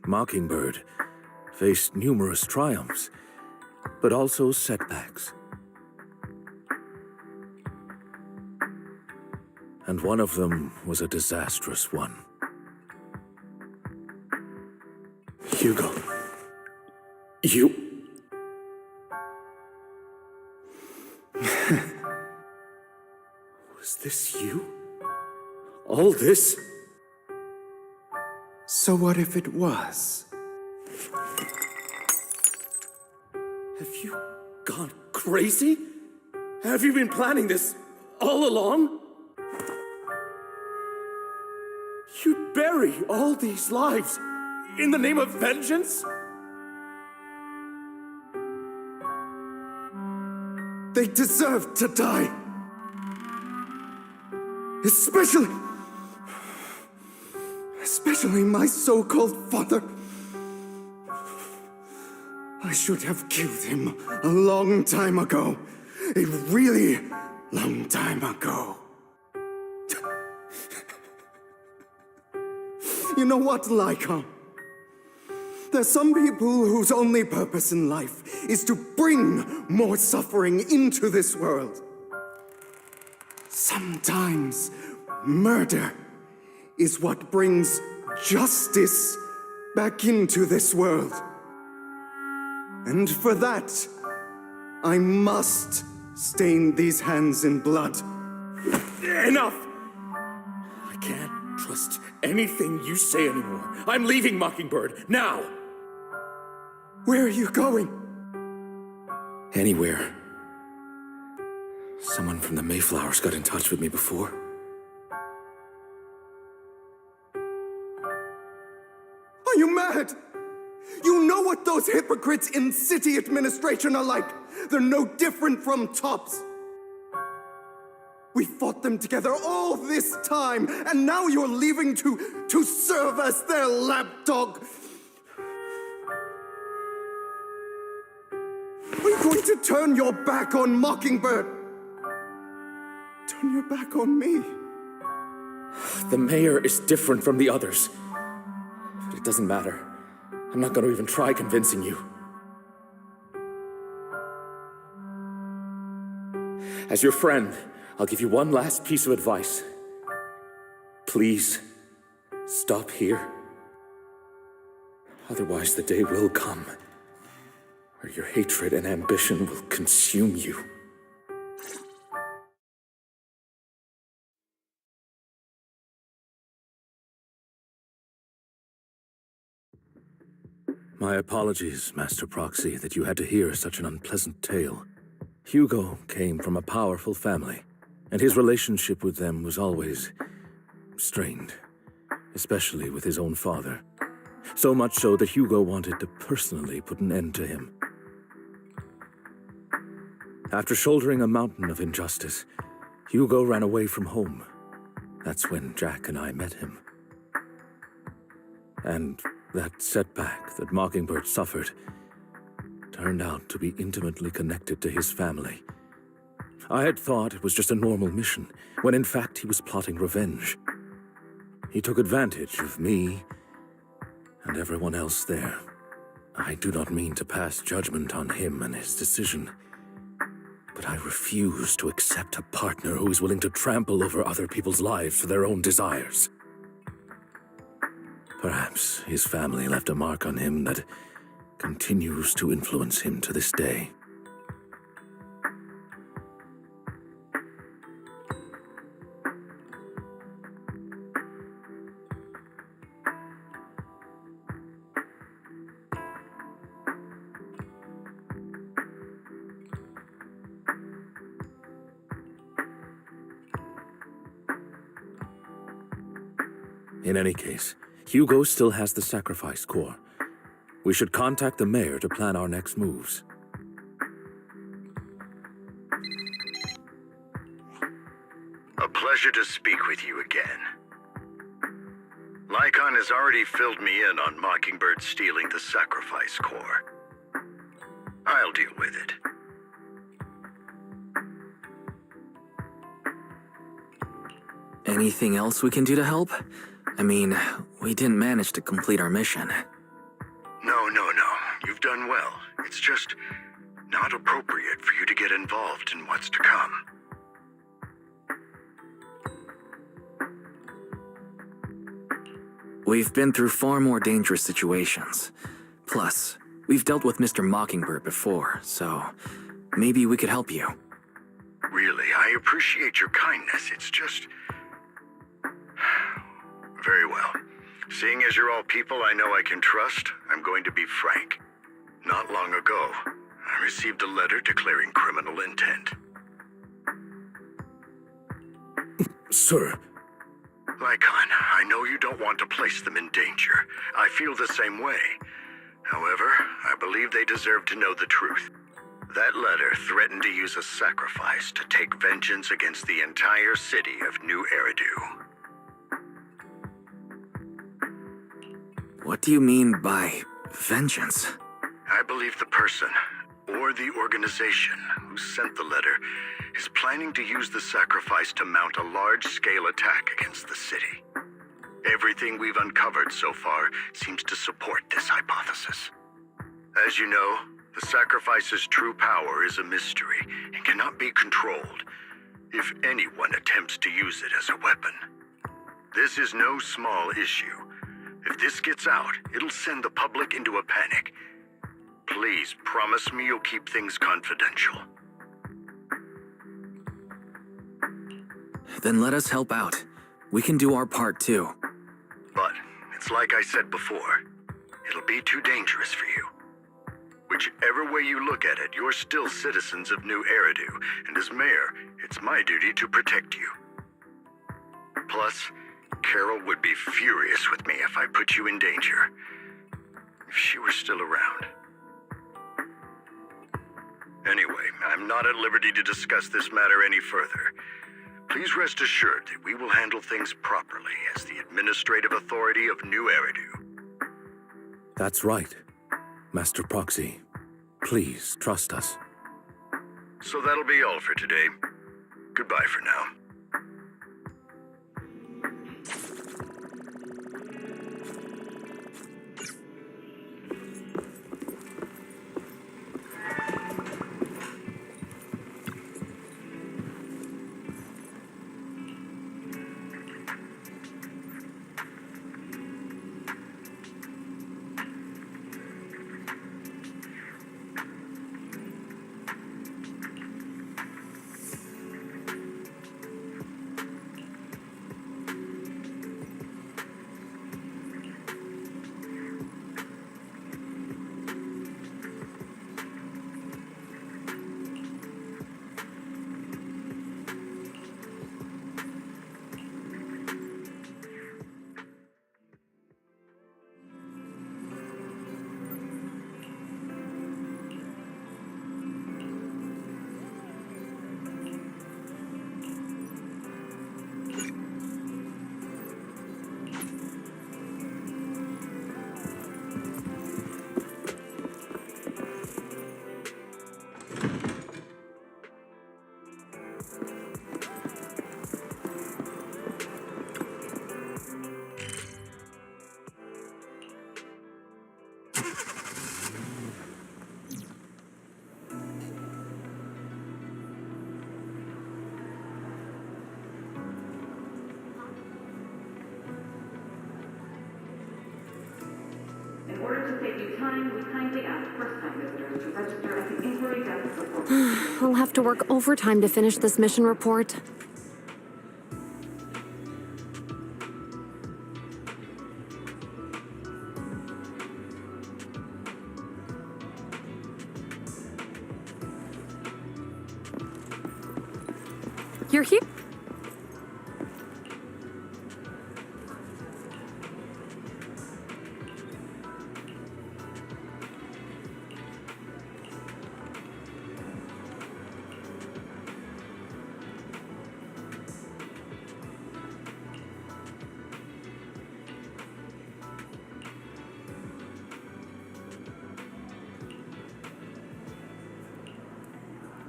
Mockingbird faced numerous triumphs, but also setbacks. And one of them was a disastrous one. Hugo, you... Was this you? All this? So what if it was? Have you gone crazy? Have you been planning this all along? You'd bury all these lives in the name of vengeance? They deserve to die. Especially my so-called father. I should have killed him a long time ago. A really long time ago. You know what, Lycon? There's some people whose only purpose in life is to bring more suffering into this world. Sometimes murder is what brings justice back into this world. And for that, I must stain these hands in blood. Enough! I can't trust anything you say anymore. I'm leaving Mockingbird, now! Where are you going? Anywhere. Someone from the Mayflowers got in touch with me before. Are you mad? You know what those hypocrites in city administration are like. They're no different from tops. We fought them together all this time, and now you're leaving to serve as their lapdog. Are you going to turn your back on Mockingbird? Turn your back on me? The mayor is different from the others. But it doesn't matter. I'm not going to even try convincing you. As your friend, I'll give you one last piece of advice. Please, stop here. Otherwise, the day will come where your hatred and ambition will consume you. My apologies, Master Proxy, that you had to hear such an unpleasant tale. Hugo came from a powerful family, and his relationship with them was always strained, especially with his own father. So much so that Hugo wanted to personally put an end to him. After shouldering a mountain of injustice, Hugo ran away from home. That's when Jack and I met him. And that setback that Mockingbird suffered turned out to be intimately connected to his family. I had thought it was just a normal mission, when in fact he was plotting revenge. He took advantage of me and everyone else there. I do not mean to pass judgment on him and his decision, but I refuse to accept a partner who is willing to trample over other people's lives for their own desires. Perhaps his family left a mark on him that continues to influence him to this day. In any case, Hugo still has the sacrifice core. We should contact the mayor to plan our next moves. A pleasure to speak with you again. Lycon has already filled me in on Mockingbird stealing the sacrifice core. I'll deal with it. Anything else we can do to help? I mean, we didn't manage to complete our mission. No. You've done well. It's just not appropriate for you to get involved in what's to come. We've been through far more dangerous situations. Plus, we've dealt with Mr. Mockingbird before, so maybe we could help you. Really, I appreciate your kindness. It's just... Very well. Seeing as you're all people I know I can trust, I'm going to be frank. Not long ago, I received a letter declaring criminal intent. Sir. Lycon, I know you don't want to place them in danger. I feel the same way. However, I believe they deserve to know the truth. That letter threatened to use a sacrifice to take vengeance against the entire city of New Eridu. What do you mean by vengeance? I believe the person, or the organization, who sent the letter is planning to use the sacrifice to mount a large-scale attack against the city. Everything we've uncovered so far seems to support this hypothesis. As you know, the sacrifice's true power is a mystery and cannot be controlled if anyone attempts to use it as a weapon. This is no small issue. If this gets out, it'll send the public into a panic. Please promise me you'll keep things confidential. Then let us help out. We can do our part too. But it's like I said before, it'll be too dangerous for you. Whichever way you look at it, you're still citizens of New Eridu, and as mayor, it's my duty to protect you. Plus, Carol would be furious with me if I put you in danger. If she were still around. Anyway, I'm not at liberty to discuss this matter any further. Please rest assured that we will handle things properly as the administrative authority of New Eridu. That's right. Master Proxy, please trust us. So that'll be all for today. Goodbye for now. In order to save you time, we kindly ask first-time visitors to register at the inquiry desk before. I'll have to work overtime to finish this mission report. You're here?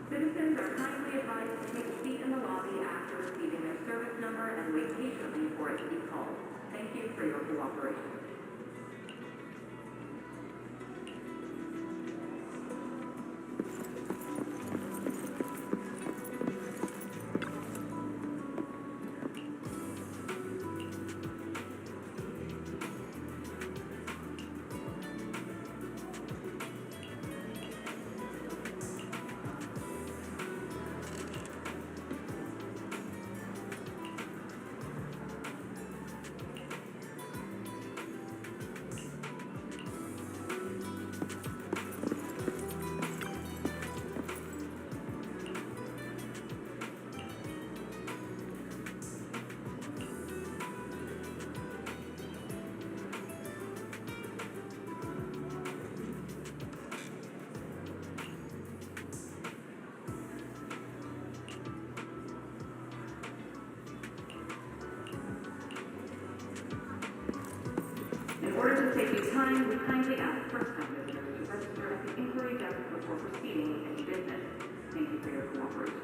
Citizens are kindly advised to take a seat in the lobby after receiving their service number and wait patiently for it to be called. Thank you for your cooperation. In order to save you time, we kindly ask first-time visitors to register at the inquiry desk before proceeding with any business. Thank you for your cooperation.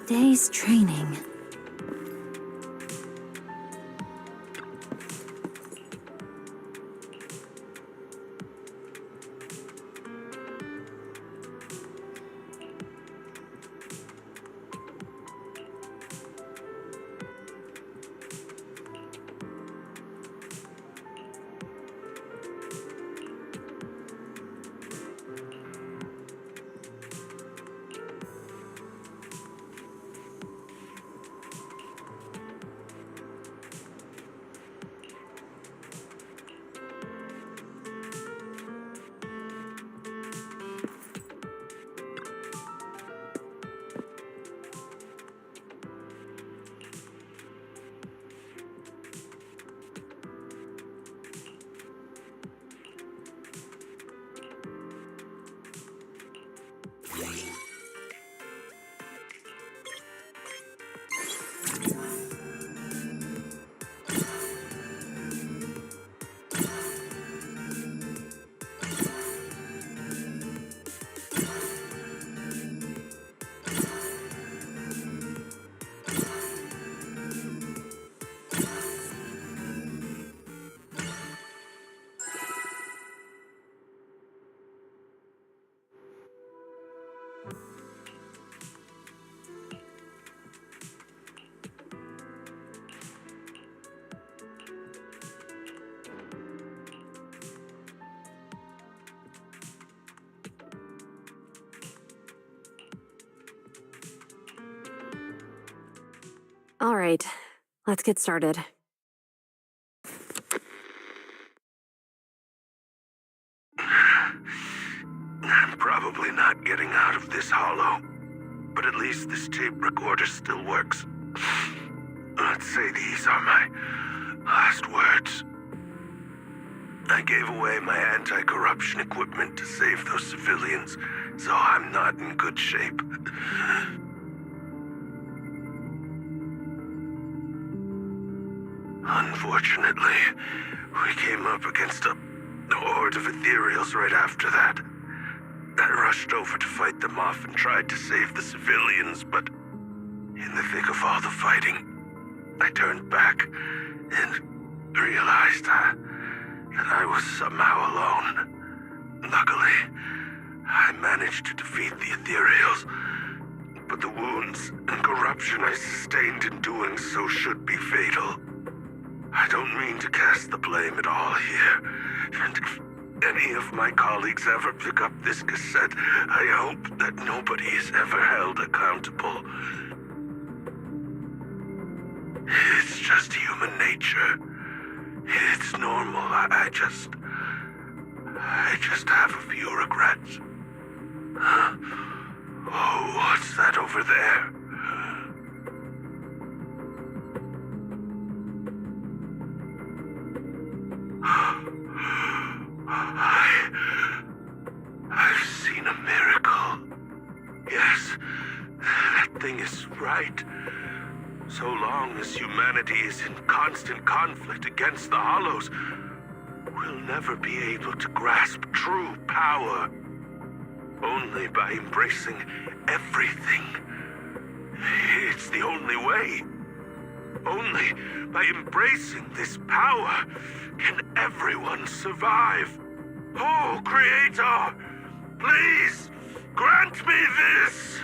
day's training. All right, let's get started. I'm probably not getting out of this hollow, but at least this tape recorder still works. Let's say these are my last words. I gave away my anti-corruption equipment to save those civilians, so I'm not in good shape. Unfortunately, we came up against a horde of ethereals right after that. I rushed over to fight them off and tried to save the civilians, but in the thick of all the fighting, I turned back and realized that I was somehow alone. Luckily, I managed to defeat the ethereals, but the wounds and corruption I sustained in doing so should be fatal. I don't mean to cast the blame at all here, and if any of my colleagues ever pick up this cassette, I hope that nobody is ever held accountable. It's just human nature. It's normal. I just have a few regrets. Oh, what's that over there? I've seen a miracle. Yes, that thing is right. So long as humanity is in constant conflict against the Hollows, we'll never be able to grasp true power. Only by embracing everything. It's the only way. Only by embracing this power can everyone survive. Oh, Creator, please grant me this!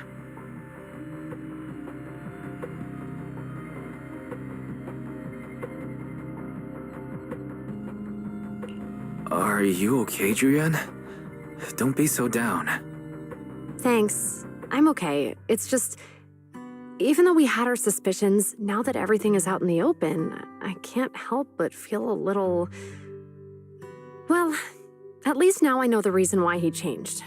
Are you okay, Julian? Don't be so down. Thanks. I'm okay. It's just, even though we had our suspicions, now that everything is out in the open, I can't help but feel a little... Well, at least now I know the reason why he changed.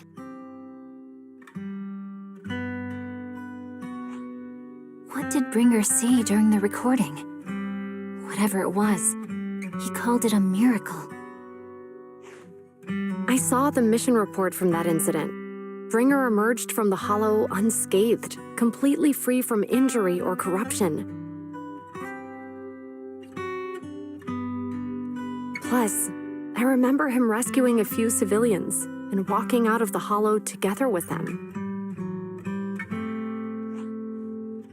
What did Bringer say during the recording? Whatever it was, he called it a miracle. I saw the mission report from that incident. Bringer emerged from the Hollow unscathed, completely free from injury or corruption. Plus, I remember him rescuing a few civilians and walking out of the Hollow together with them.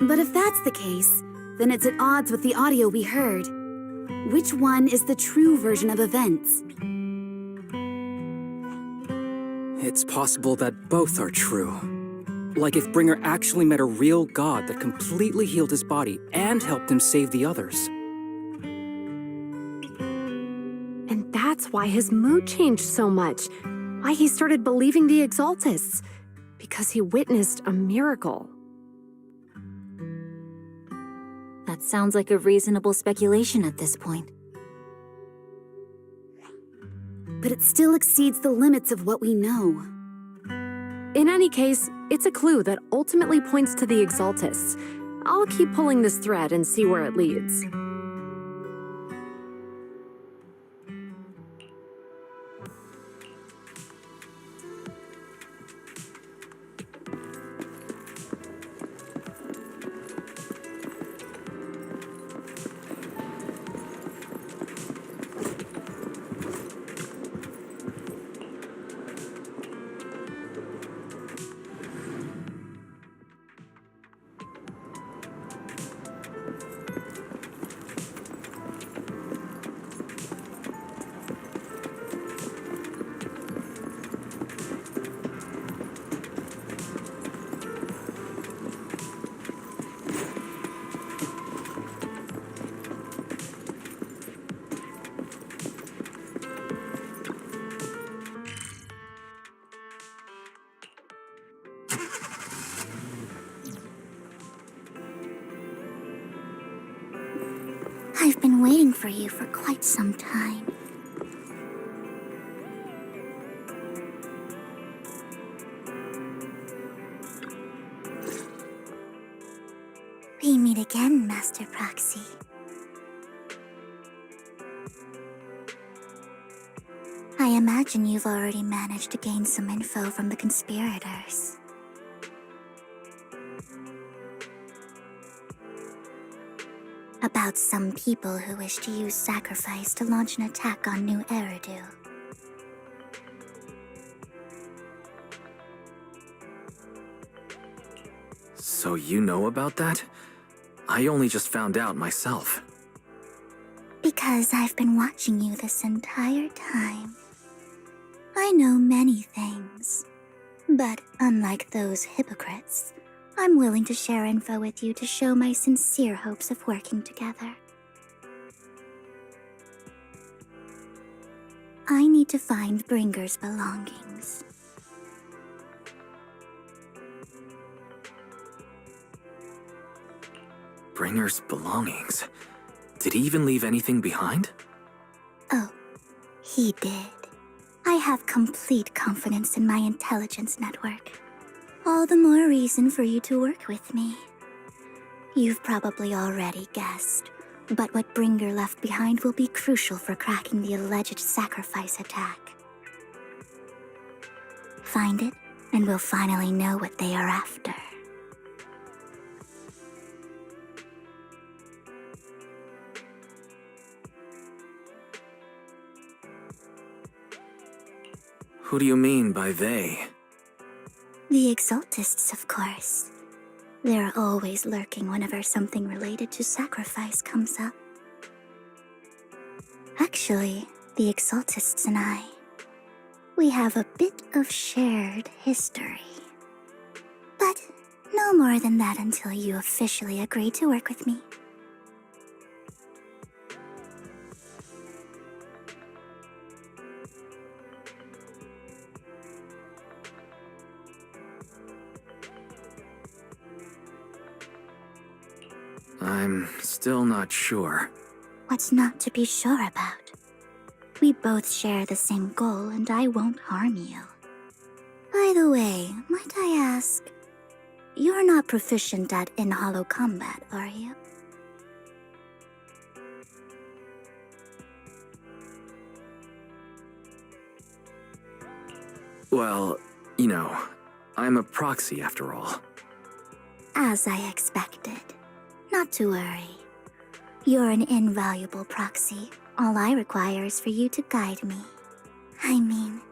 But if that's the case, then it's at odds with the audio we heard. Which one is the true version of events? It's possible that both are true. Like if Bringer actually met a real god that completely healed his body and helped him save the others. And that's why his mood changed so much. Why he started believing the Exaltists. Because he witnessed a miracle. That sounds like a reasonable speculation at this point. But it still exceeds the limits of what we know. In any case, it's a clue that ultimately points to the Exaltists. I'll keep pulling this thread and see where it leads. I've been waiting for you for quite some time. We meet again, Master Proxy. I imagine you've already managed to gain some info from the conspirators. About some people who wish to use sacrifice to launch an attack on New Eridu. So you know about that? I only just found out myself. Because I've been watching you this entire time. I know many things. But unlike those hypocrites, I'm willing to share info with you to show my sincere hopes of working together. I need to find Bringer's belongings. Bringer's belongings? Did he even leave anything behind? Oh, he did. I have complete confidence in my intelligence network. All the more reason for you to work with me. You've probably already guessed, but what Bringer left behind will be crucial for cracking the alleged sacrifice attack. Find it, and we'll finally know what they are after. Who do you mean by they? The Exaltists, of course. They're always lurking whenever something related to sacrifice comes up. Actually, the Exaltists and I, we have a bit of shared history. But no more than that until you officially agree to work with me. I'm still not sure. What's not to be sure about? We both share the same goal, and I won't harm you. By the way, might I ask, you're not proficient at in-hollow combat, are you? Well, you know, I'm a proxy after all. As I expected. Not to worry. You're an invaluable proxy. All I require is for you to guide me. I mean,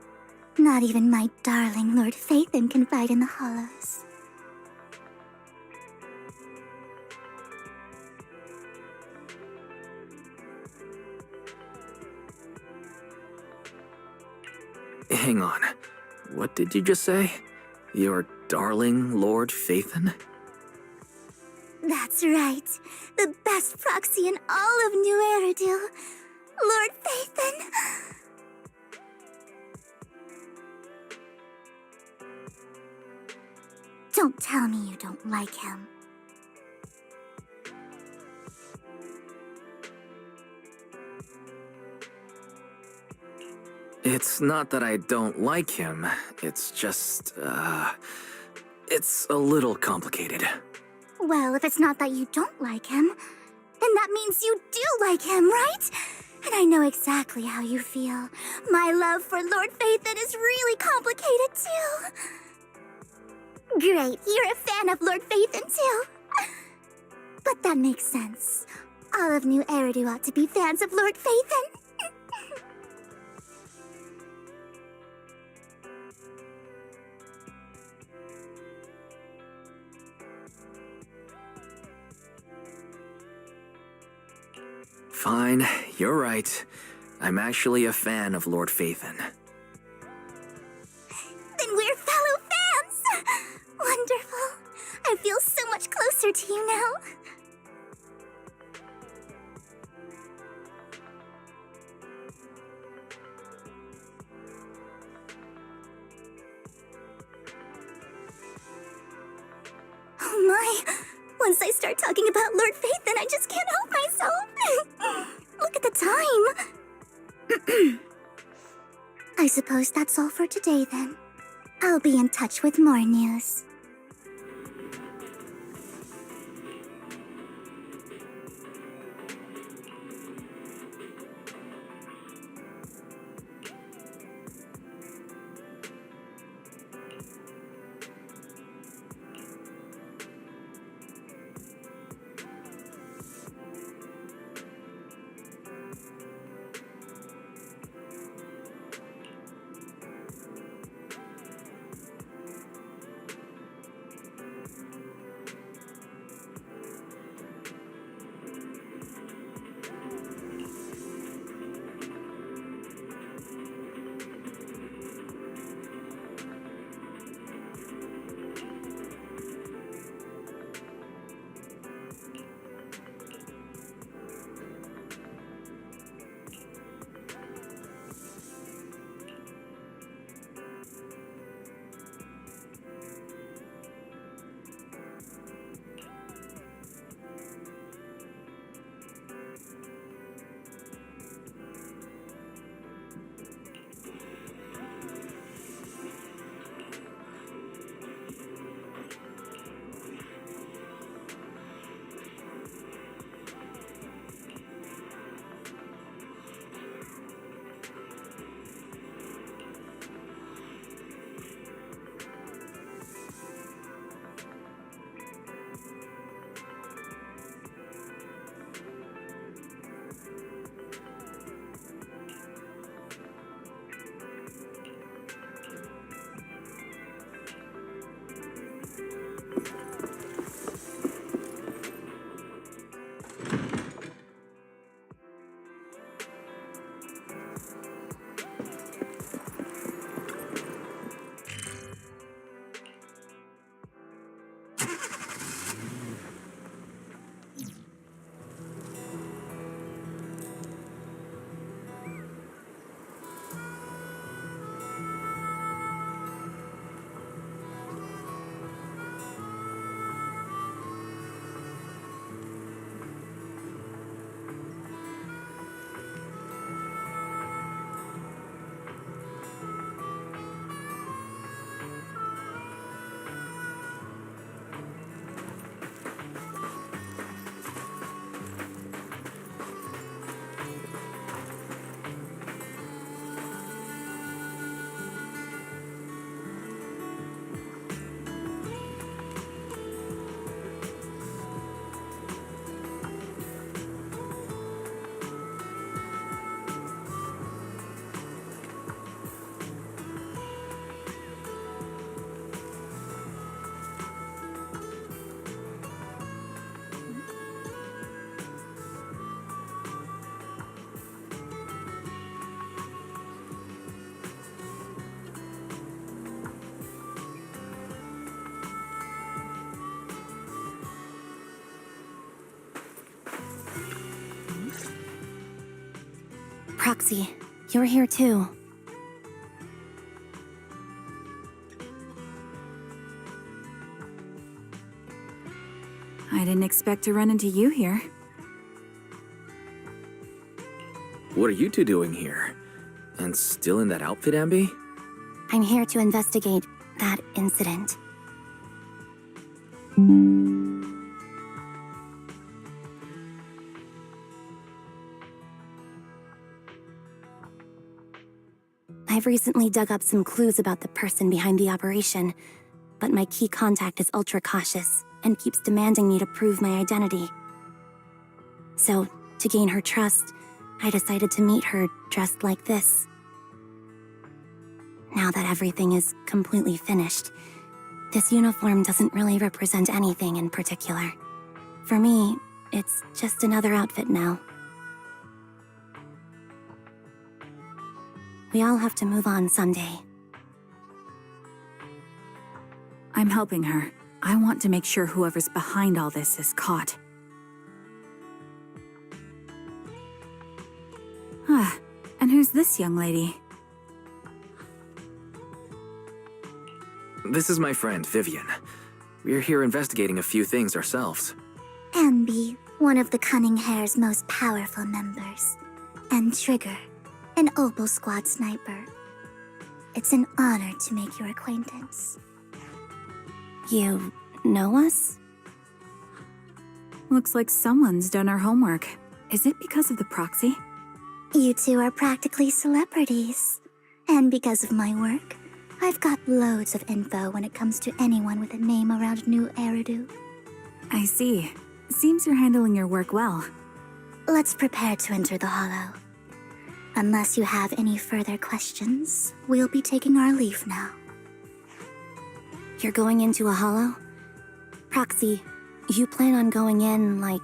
not even my darling Lord Phaethon can fight in the hollows. Hang on. What did you just say? Your darling Lord Phaethon? That's right. The best proxy in all of New Eridu. Lord Phaethon. Don't tell me you don't like him. It's not that I don't like him. It's just, it's a little complicated. Well, if it's not that you don't like him, then that means you do like him, right? And I know exactly how you feel. My love for Lord Phaethon is really complicated, too. Great, you're a fan of Lord Phaethon, too. But that makes sense. All of New Eridu ought to be fans of Lord Phaethon. Fine, you're right. I'm actually a fan of Lord Phaethon. Then we're fellow fans! Wonderful. I feel so much closer to you now. Oh my! Once I start talking about Lord Phaethon, I just can't help myself. Look at the time. I suppose that's all for today, then. I'll be in touch with more news. Proxy, you're here too. I didn't expect to run into you here. What are you two doing here? And still in that outfit, Ambi? I'm here to investigate that incident. I've recently dug up some clues about the person behind the operation, but my key contact is ultra cautious and keeps demanding me to prove my identity. So, to gain her trust, I decided to meet her dressed like this. Now that everything is completely finished, this uniform doesn't really represent anything in particular. For me, it's just another outfit now. We all have to move on someday. I'm helping her. I want to make sure whoever's behind all this is caught. And who's this young lady? This is my friend, Vivian. We're here investigating a few things ourselves. Ambi, one of the Cunning Hair's most powerful members. And Trigger, an Opal Squad sniper. It's an honor to make your acquaintance. You know us? Looks like someone's done our homework. Is it because of the proxy? You two are practically celebrities. And because of my work, I've got loads of info when it comes to anyone with a name around New Eridu. I see. Seems you're handling your work well. Let's prepare to enter the Hollow. Unless you have any further questions, we'll be taking our leave now. You're going into a hollow? Proxy, you plan on going in, like...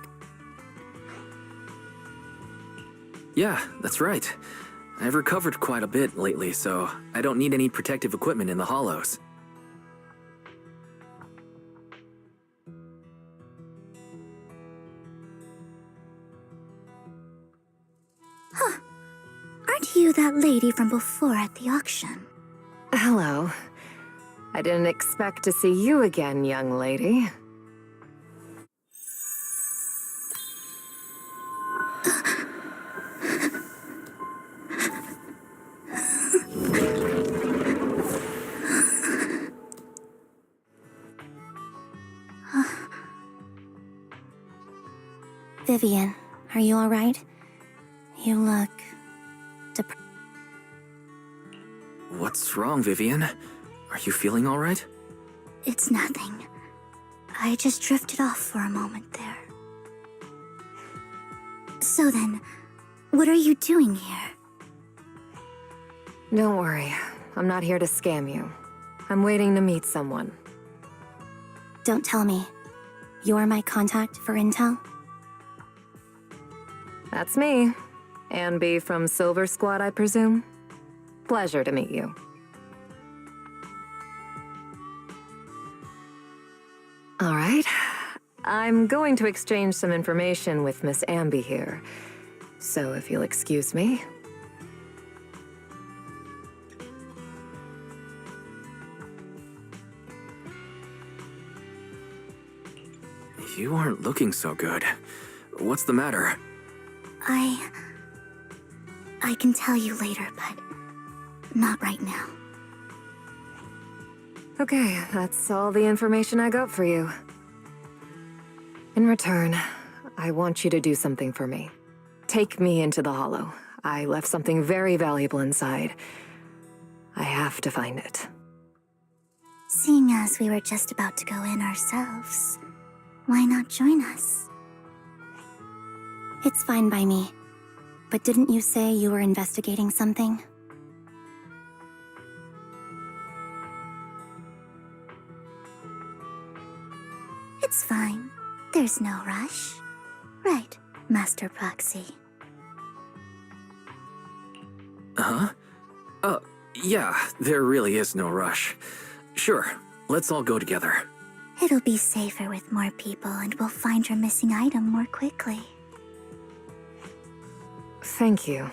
Yeah, that's right. I've recovered quite a bit lately, so I don't need any protective equipment in the hollows. Huh. Aren't you that lady from before at the auction? Hello. I didn't expect to see you again, young lady. Vivian, are you alright? You look... What's wrong, Vivian? Are you feeling all right? It's nothing. I just drifted off for a moment there. So then, what are you doing here? Don't worry. I'm not here to scam you. I'm waiting to meet someone. Don't tell me. You're my contact for intel? That's me. Ambi from Silver Squad, I presume? Pleasure to meet you. All right. I'm going to exchange some information with Miss Ambi here. So if you'll excuse me. You aren't looking so good. What's the matter? I can tell you later, but not right now. Okay, that's all the information I got for you. In return, I want you to do something for me. Take me into the Hollow. I left something very valuable inside. I have to find it. Seeing as we were just about to go in ourselves, why not join us? It's fine by me. But didn't you say you were investigating something? It's fine. There's no rush. Right, Master Proxy. Huh? Yeah, there really is no rush. Sure, let's all go together. It'll be safer with more people and we'll find your missing item more quickly. Thank you.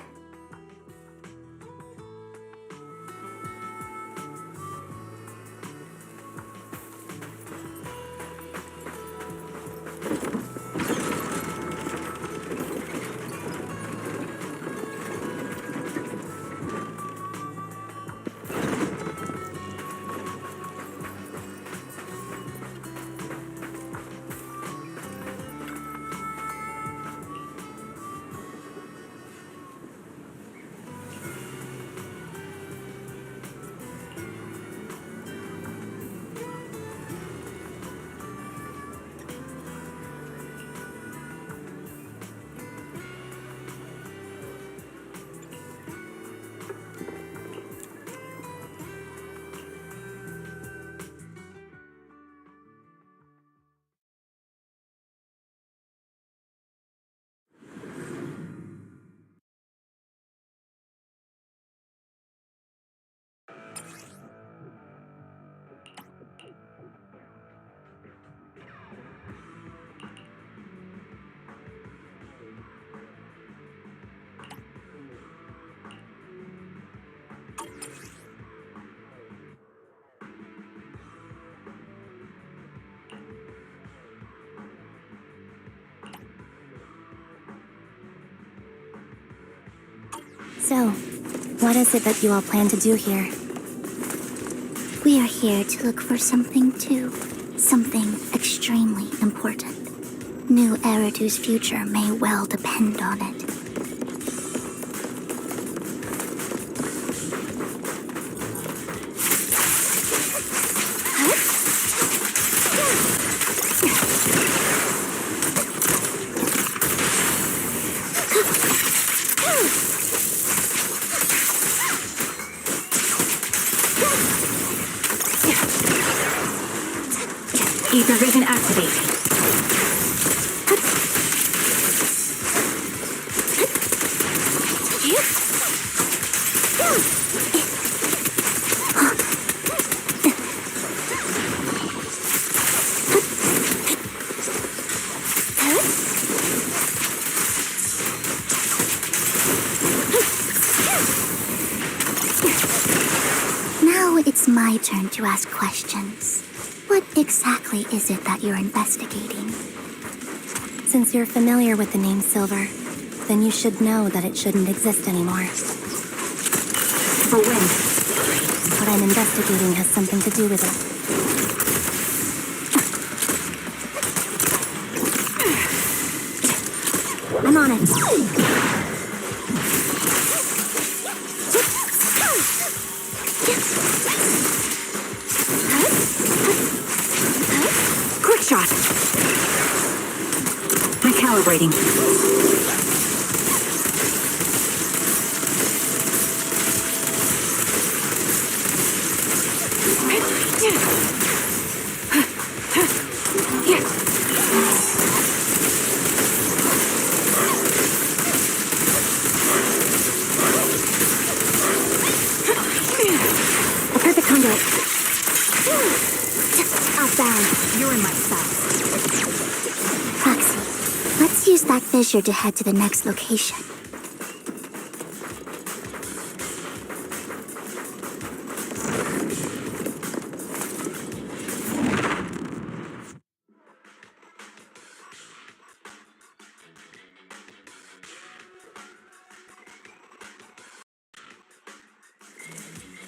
So, what is it that you all plan to do here? We are here to look for something too. Something extremely important. New Eridu's future may well depend on it. Ether vision activate. Now it's my turn to ask questions. What exactly is it that you're investigating? Since you're familiar with the name Silver, then you should know that it shouldn't exist anymore. For when? What I'm investigating has something to do with it. I'm on it. Quick shot. Recalibrating. A perfect conduit. Outbound. You're in my sights. Proxy, let's use that fissure to head to the next location.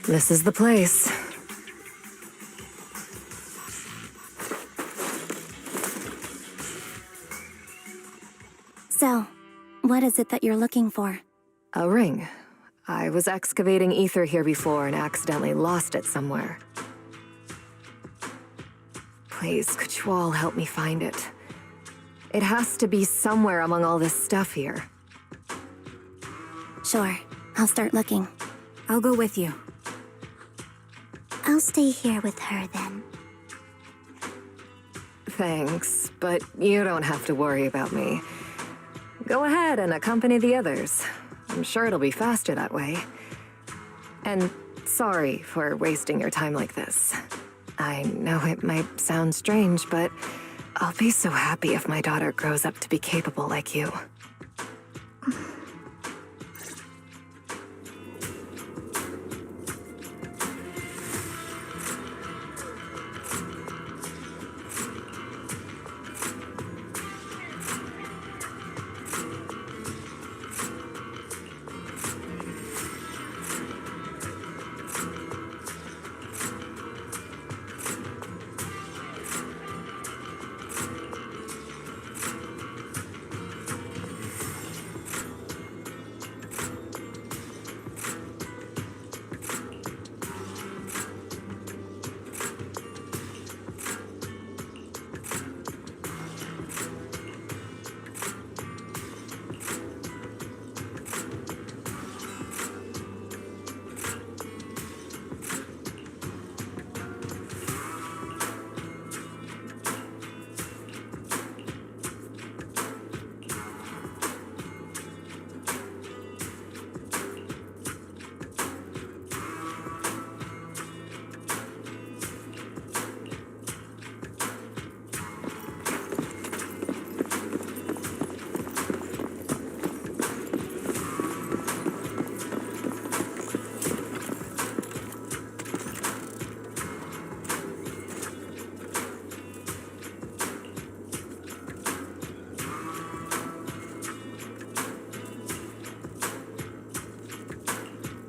This is the place. So, what is it that you're looking for? A ring. I was excavating ether here before and accidentally lost it somewhere. Please, could you all help me find it? It has to be somewhere among all this stuff here. Sure, I'll start looking. I'll go with you. I'll stay here with her then. Thanks, but you don't have to worry about me. Go ahead and accompany the others. I'm sure it'll be faster that way. And sorry for wasting your time like this. I know it might sound strange, but I'll be so happy if my daughter grows up to be capable like you.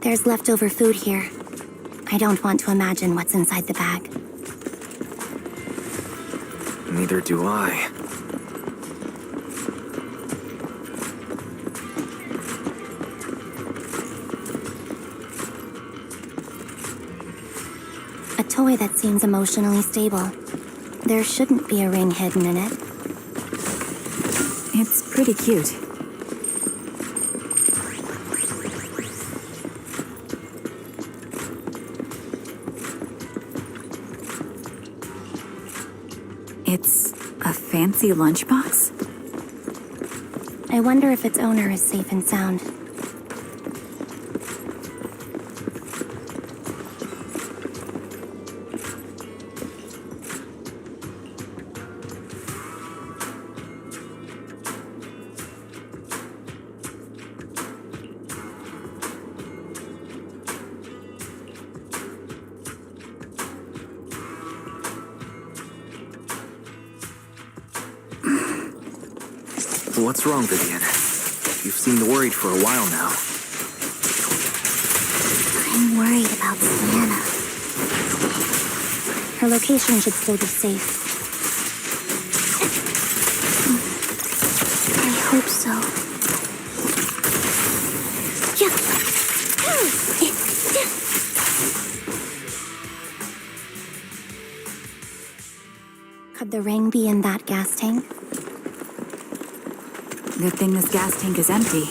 There's leftover food here. I don't want to imagine what's inside the bag. Neither do I. A toy that seems emotionally stable. There shouldn't be a ring hidden in it. It's pretty cute. It's a fancy lunchbox? I wonder if its owner is safe and sound. What's wrong, Vivian? You've seemed worried for a while now. I'm worried about Sienna. Her location should still be safe. I hope so. Could the ring be in that gas tank? Good thing this gas tank is empty.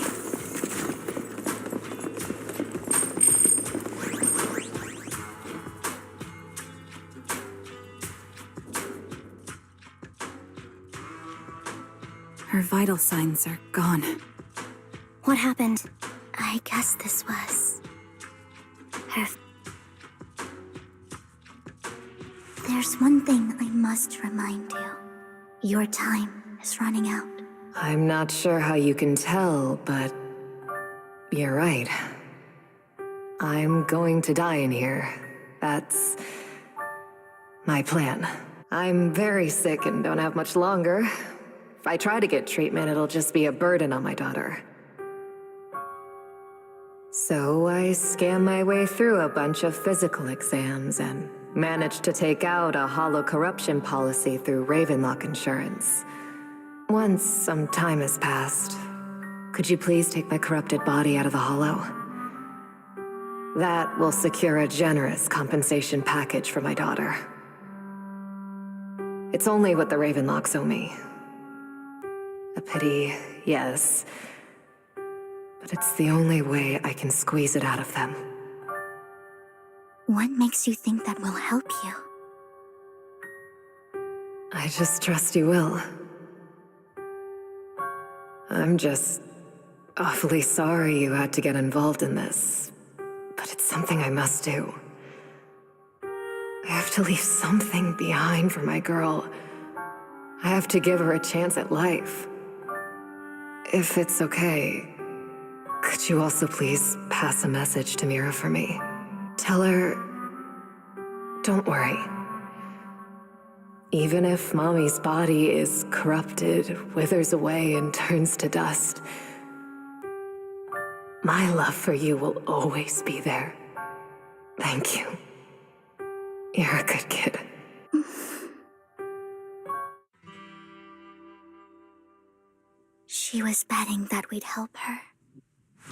Her vital signs are gone. What happened? I guess this was her. There's one thing I must remind you. Your time is running out. I'm not sure how you can tell, but you're right. I'm going to die in here. That's my plan. I'm very sick and don't have much longer. If I try to get treatment, it'll just be a burden on my daughter. So I scam my way through a bunch of physical exams and managed to take out a hollow corruption policy through Ravenlock Insurance. Once some time has passed, could you please take my corrupted body out of the hollow? That will secure a generous compensation package for my daughter. It's only what the Ravenlocks owe me. A pity, yes, but it's the only way I can squeeze it out of them. What makes you think that will help you? I just trust you will. I'm just awfully sorry you had to get involved in this, but it's something I must do. I have to leave something behind for my girl. I have to give her a chance at life. If it's okay, could you also please pass a message to Mira for me? Tell her, don't worry. Even if Mommy's body is corrupted, withers away, and turns to dust, my love for you will always be there. Thank you. You're a good kid. She was betting that we'd help her.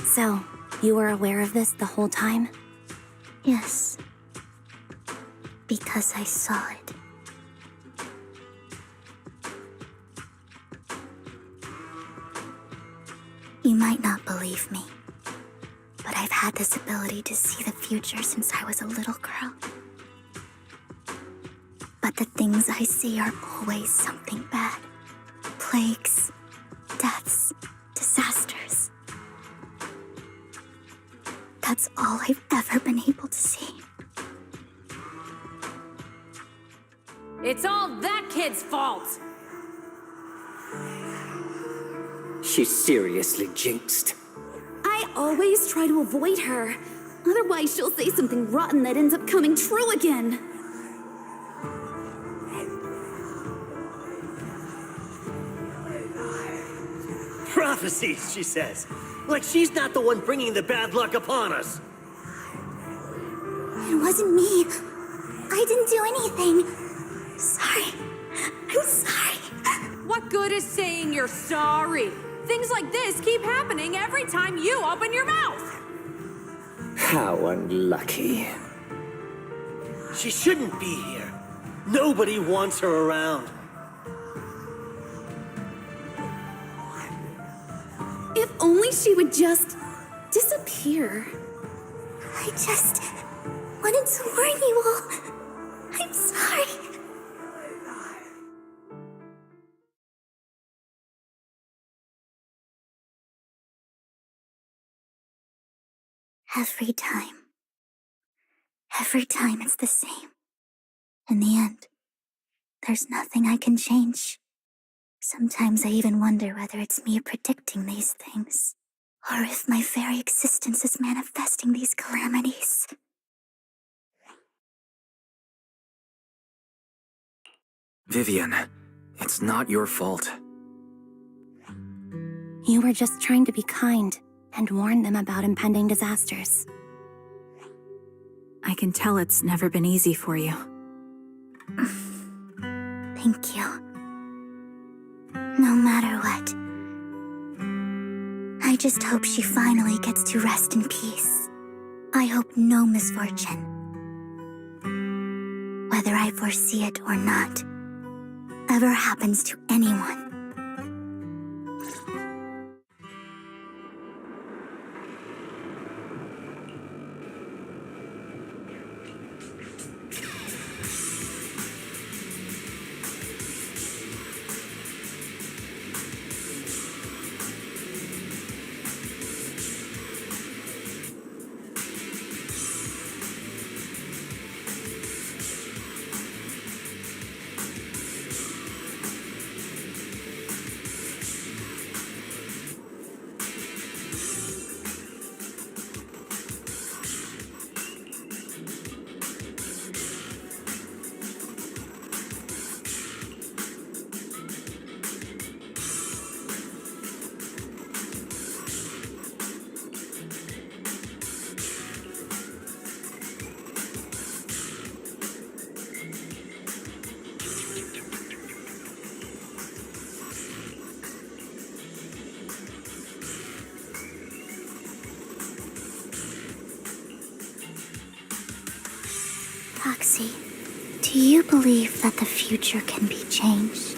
So, you were aware of this the whole time? Yes. Because I saw it. You might not believe me, but I've had this ability to see the future since I was a little girl. But the things I see are always something bad. Plagues, deaths, disasters. That's all I've ever been able to see. It's all that kid's fault! She's seriously jinxed. I always try to avoid her. Otherwise, she'll say something rotten that ends up coming true again. Prophecies, she says. Like she's not the one bringing the bad luck upon us. It wasn't me. I didn't do anything. Sorry. I'm sorry. What good is saying you're sorry? Things like this keep happening every time you open your mouth. How unlucky. She shouldn't be here. Nobody wants her around. If only she would just disappear. I just wanted to warn you all. I'm sorry. Every time it's the same. In the end, there's nothing I can change. Sometimes I even wonder whether it's me predicting these things, or if my very existence is manifesting these calamities. Vivian, it's not your fault. You were just trying to be kind and warn them about impending disasters. I can tell it's never been easy for you. Thank you. No matter what, I just hope she finally gets to rest in peace. I hope no misfortune, whether I foresee it or not, ever happens to anyone. Foxy, do you believe that the future can be changed?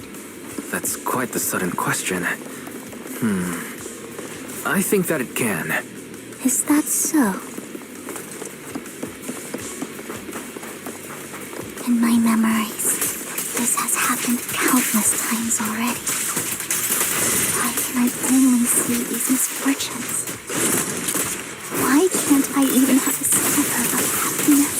That's quite the sudden question. I think that it can. Is that so? In my memories, this has happened countless times already. Why can I only see these misfortunes? Why can't I even have a sliver of happiness?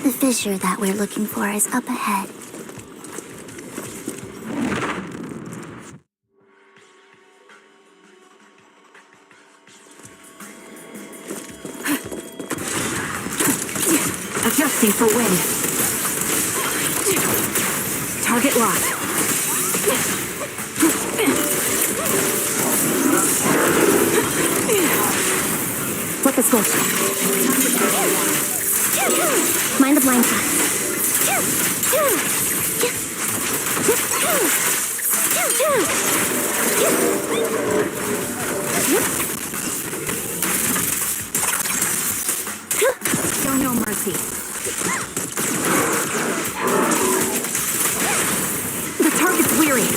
The fissure that we're looking for is up ahead. Adjusting for wind. Target locked. Flip the switch. Mind the blind spot. Show no mercy. The target's weary.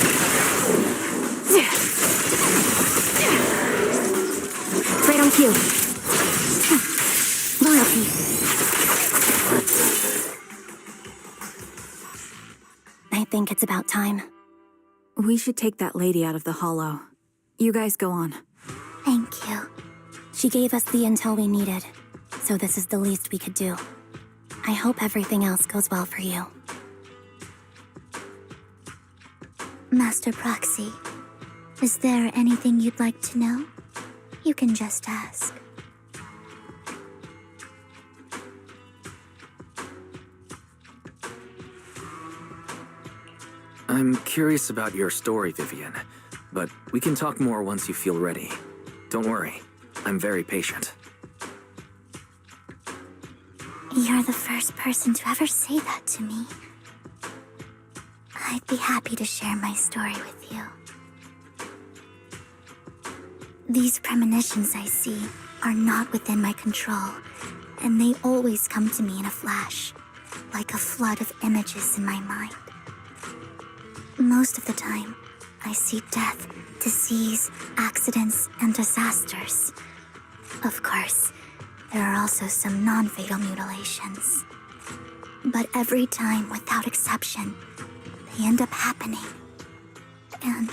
Right on cue. Loyalty. I think it's about time. We should take that lady out of the hollow. You guys go on. Thank you. She gave us the intel we needed, so this is the least we could do. I hope everything else goes well for you. Master Proxy, is there anything you'd like to know? You can just ask. I'm curious about your story, Vivian, but we can talk more once you feel ready. Don't worry, I'm very patient. You're the first person to ever say that to me. I'd be happy to share my story with you. These premonitions I see are not within my control, and they always come to me in a flash, like a flood of images in my mind. Most of the time, I see death, disease, accidents, and disasters. Of course, there are also some non-fatal mutilations. But every time, without exception, they end up happening. And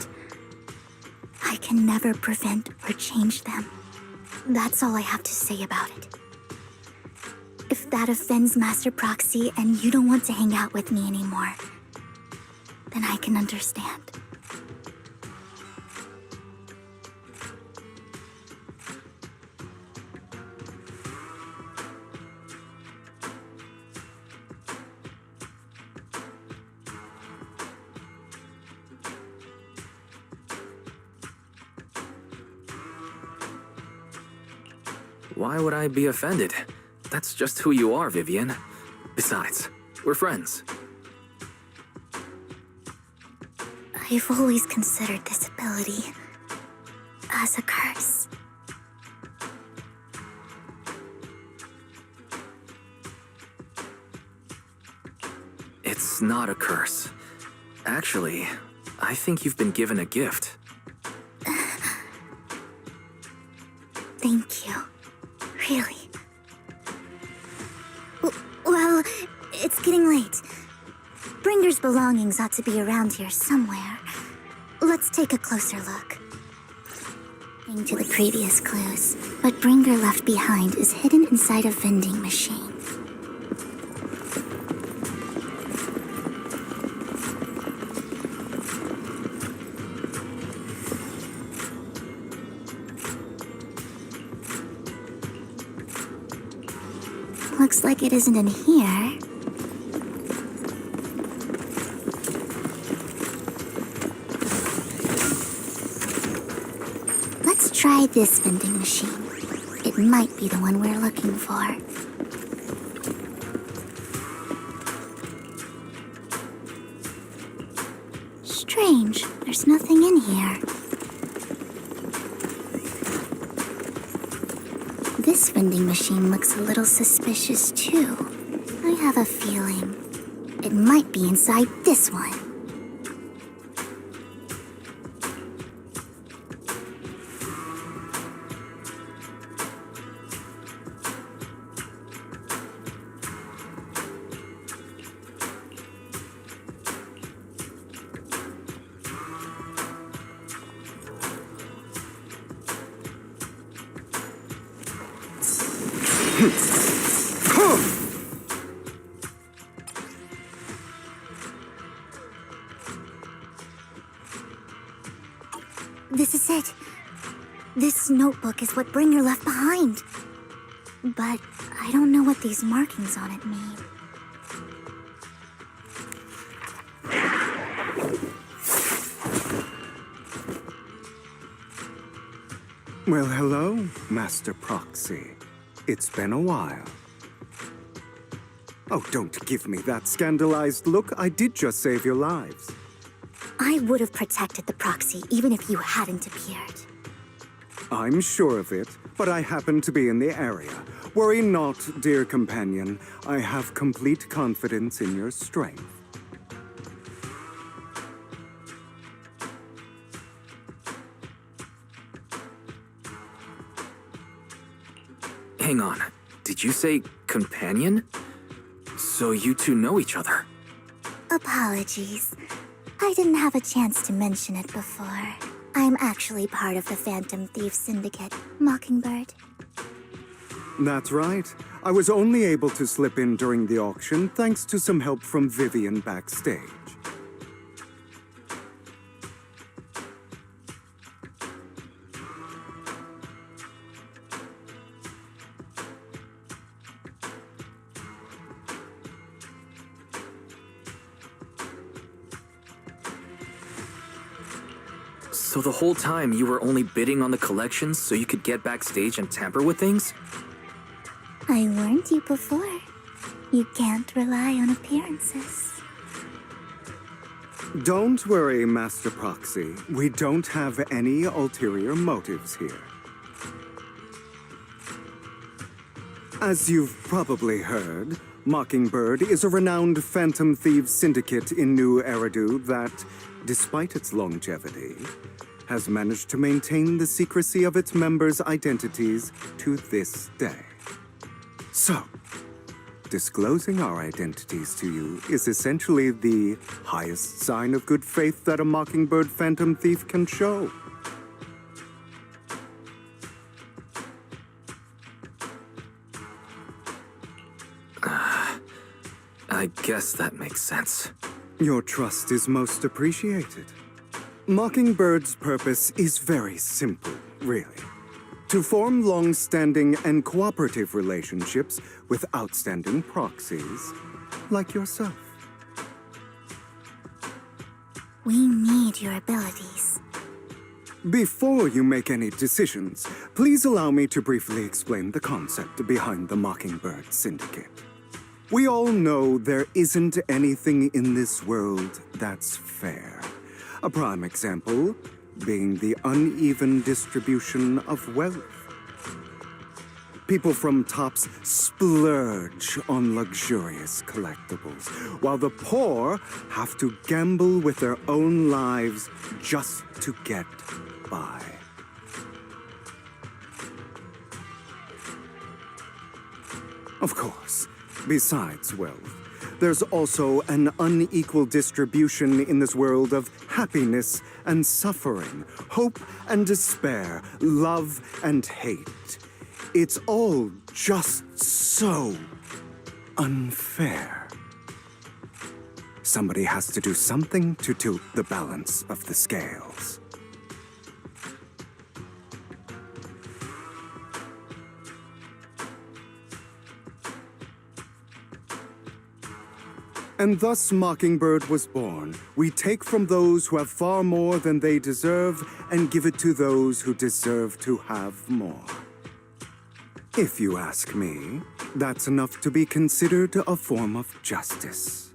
I can never prevent or change them. That's all I have to say about it. If that offends Master Proxy and you don't want to hang out with me anymore, then I can understand. Why would I be offended? That's just who you are, Vivian. Besides, we're friends. I've always considered this ability as a curse. It's not a curse. Actually, I think you've been given a gift. Thank you. Really. Well, it's getting late. Bringer's belongings ought to be around here somewhere. Let's take a closer look. To the previous clues, what Bringer left behind is hidden inside a vending machine. Looks like it isn't in here. Let's try this vending machine. It might be the one we're looking for. Strange, there's nothing in here. This vending machine looks a little suspicious too. I have a feeling it might be inside this one. This is it. This notebook is what Bringer left behind. But I don't know what these markings on it mean. Well, hello, Master Proxy. It's been a while. Oh, don't give me that scandalized look. I did just save your lives. I would have protected the proxy even if you hadn't appeared. I'm sure of it, but I happen to be in the area. Worry not, dear companion. I have complete confidence in your strength. Hang on. Did you say companion? So you two know each other? Apologies. I didn't have a chance to mention it before. I'm actually part of the Phantom Thief Syndicate, Mockingbird. That's right. I was only able to slip in during the auction thanks to some help from Vivian backstage. So the whole time you were only bidding on the collections so you could get backstage and tamper with things? I warned you before. You can't rely on appearances. Don't worry, Master Proxy. We don't have any ulterior motives here. As you've probably heard, Mockingbird is a renowned phantom thieves syndicate in New Eridu that, despite its longevity, has managed to maintain the secrecy of its members' identities to this day. So, disclosing our identities to you is essentially the highest sign of good faith that a Mockingbird phantom thief can show. I guess that makes sense. Your trust is most appreciated. Mockingbird's purpose is very simple, really. To form long-standing and cooperative relationships with outstanding proxies like yourself. We need your abilities. Before you make any decisions, please allow me to briefly explain the concept behind the Mockingbird Syndicate. We all know there isn't anything in this world that's fair. A prime example being the uneven distribution of wealth. People from tops splurge on luxurious collectibles, while the poor have to gamble with their own lives just to get by. Of course, besides wealth, there's also an unequal distribution in this world of happiness and suffering, hope and despair, love and hate. It's all just so unfair. Somebody has to do something to tilt the balance of the scales. And thus Mockingbird was born. We take from those who have far more than they deserve and give it to those who deserve to have more. If you ask me, that's enough to be considered a form of justice.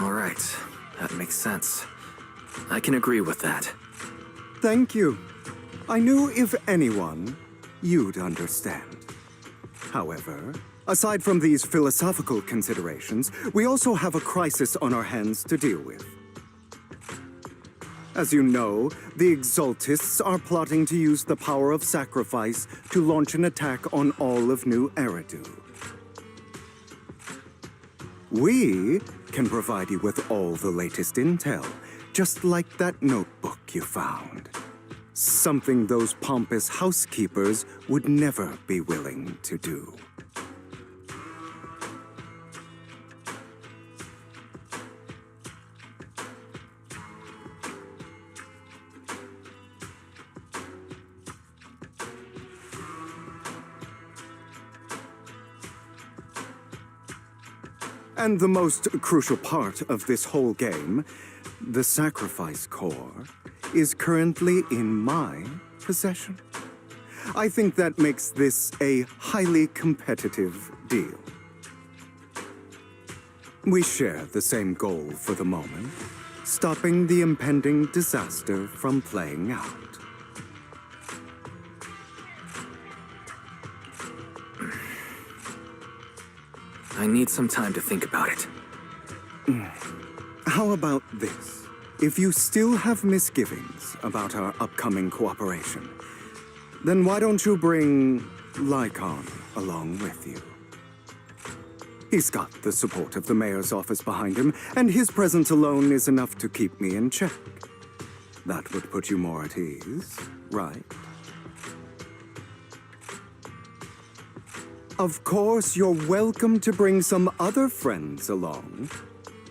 All right, that makes sense. I can agree with that. Thank you. I knew if anyone, you'd understand. However, aside from these philosophical considerations, we also have a crisis on our hands to deal with. As you know, the Exaltists are plotting to use the power of sacrifice to launch an attack on all of New Eridu. We can provide you with all the latest intel, just like that notebook you found. Something those pompous housekeepers would never be willing to do. And the most crucial part of this whole game, the sacrifice core, is currently in my possession. I think that makes this a highly competitive deal. We share the same goal for the moment, stopping the impending disaster from playing out. I need some time to think about it. How about this? If you still have misgivings about our upcoming cooperation, then why don't you bring Lycon along with you. He's got the support of the mayor's office behind him, and his presence alone is enough to keep me in check. That would put you more at ease, right? Of course, you're welcome to bring some other friends along,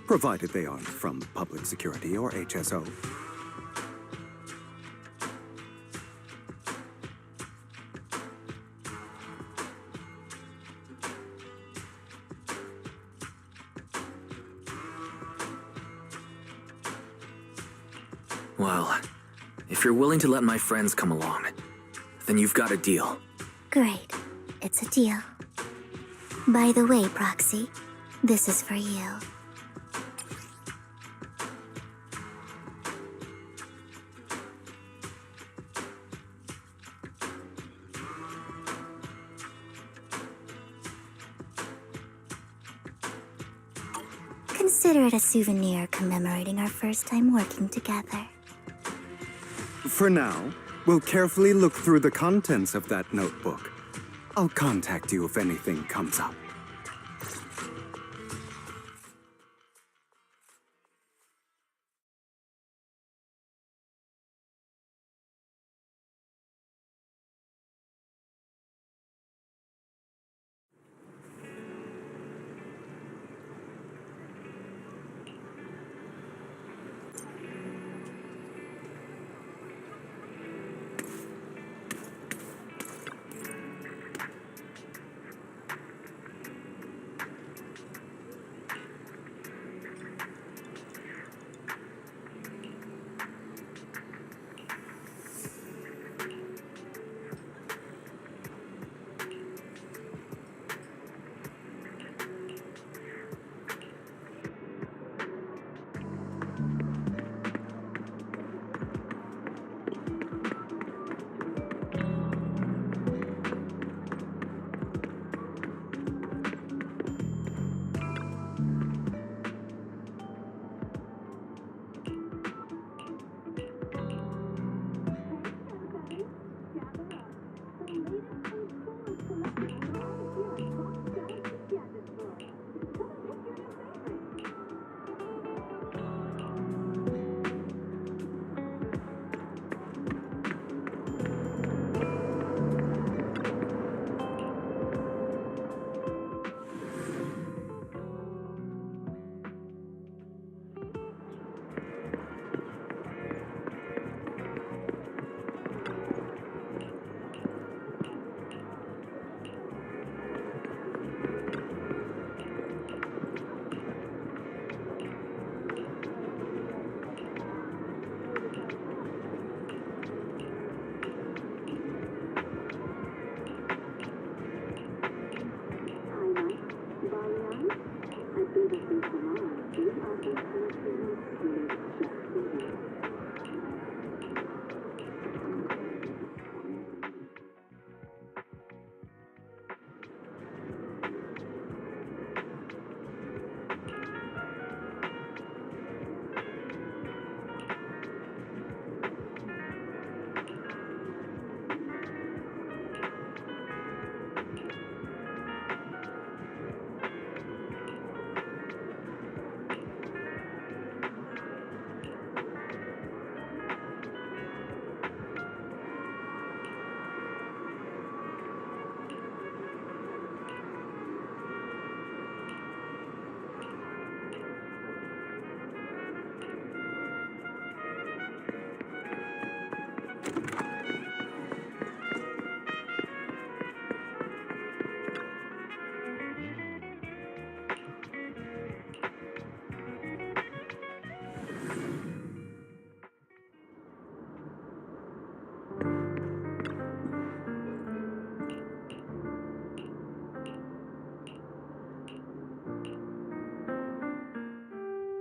provided they aren't from Public Security or HSO. Well, if you're willing to let my friends come along, then you've got a deal. Great. It's a deal. By the way, Proxy, this is for you. Consider it a souvenir commemorating our first time working together. For now, we'll carefully look through the contents of that notebook. I'll contact you if anything comes up.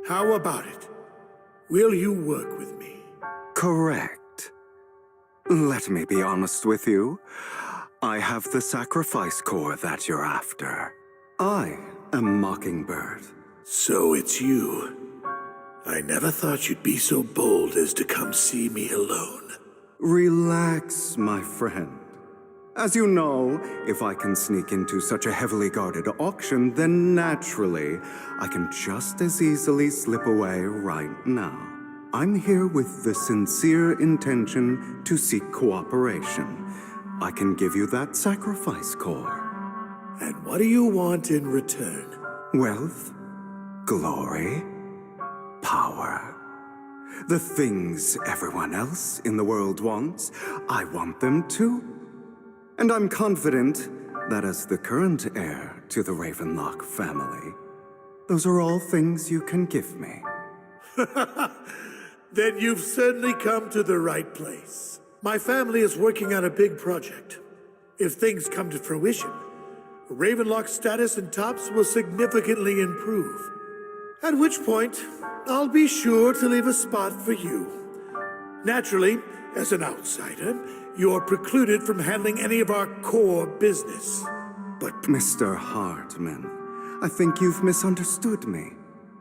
How about it? Will you work with me? Correct. Let me be honest with you. I have the sacrifice core that you're after. I am Mockingbird. So it's you. I never thought you'd be so bold as to come see me alone. Relax, my friend. As you know, if I can sneak into such a heavily guarded auction, then naturally, I can just as easily slip away right now. I'm here with the sincere intention to seek cooperation. I can give you that sacrifice core. And what do you want in return? Wealth, glory, power. The things everyone else in the world wants, I want them too. And I'm confident that as the current heir to the Ravenlock family, those are all things you can give me. Then you've certainly come to the right place. My family is working on a big project. If things come to fruition, Ravenlock's status in tops will significantly improve. At which point, I'll be sure to leave a spot for you. Naturally, as an outsider, you're precluded from handling any of our core business. But Mr. Hartman, I think you've misunderstood me.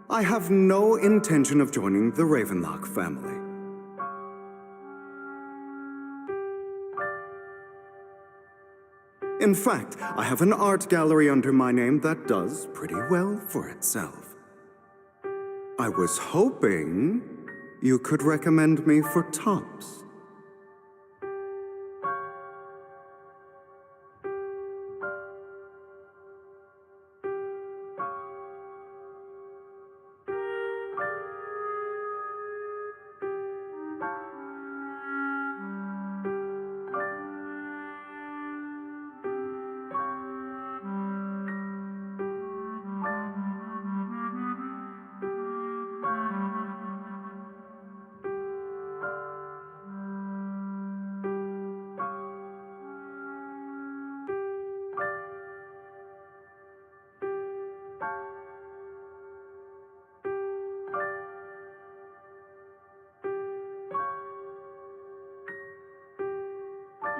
I have no intention of joining the Ravenlock family. In fact, I have an art gallery under my name that does pretty well for itself. I was hoping you could recommend me for tops.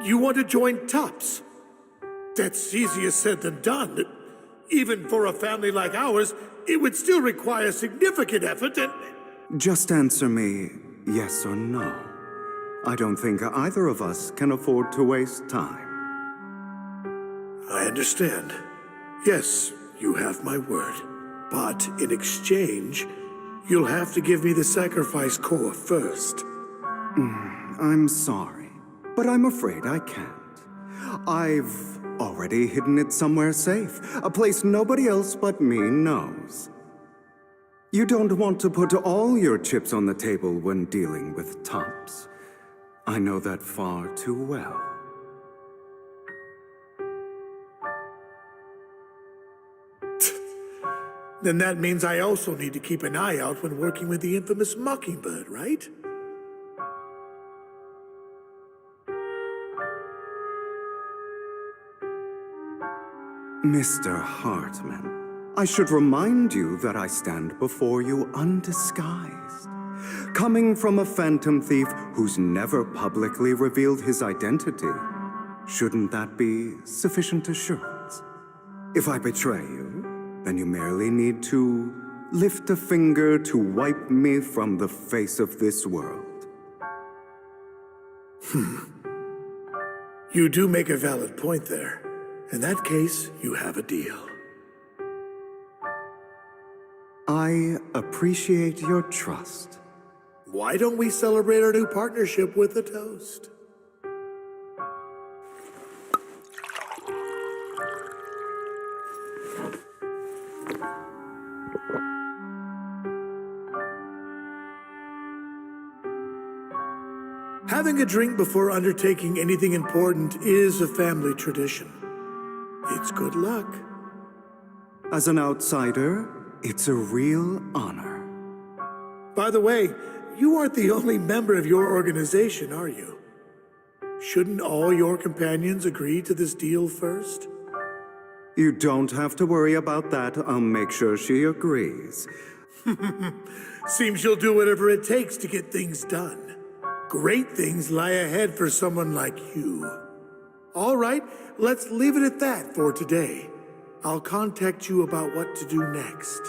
You want to join tops? That's easier said than done. Even for a family like ours, it would still require significant effort and... Just answer me yes or no. I don't think either of us can afford to waste time. I understand. Yes, you have my word. But in exchange, you'll have to give me the sacrifice core first. I'm sorry, but I'm afraid I can't. I've already hidden it somewhere safe, a place nobody else but me knows. You don't want to put all your chips on the table when dealing with tops. I know that far too well. Then that means I also need to keep an eye out when working with the infamous Mockingbird, right? Mr. Hartman, I should remind you that I stand before you undisguised. Coming from a phantom thief who's never publicly revealed his identity, shouldn't that be sufficient assurance? If I betray you, then you merely need to lift a finger to wipe me from the face of this world. You do make a valid point there. In that case, you have a deal. I appreciate your trust. Why don't we celebrate our new partnership with a toast? Having a drink before undertaking anything important is a family tradition. It's good luck. As an outsider, it's a real honor. By the way, you aren't the only member of your organization, are you? Shouldn't all your companions agree to this deal first? You don't have to worry about that. I'll make sure she agrees. Seems you'll do whatever it takes to get things done. Great things lie ahead for someone like you. All right, let's leave it at that for today. I'll contact you about what to do next.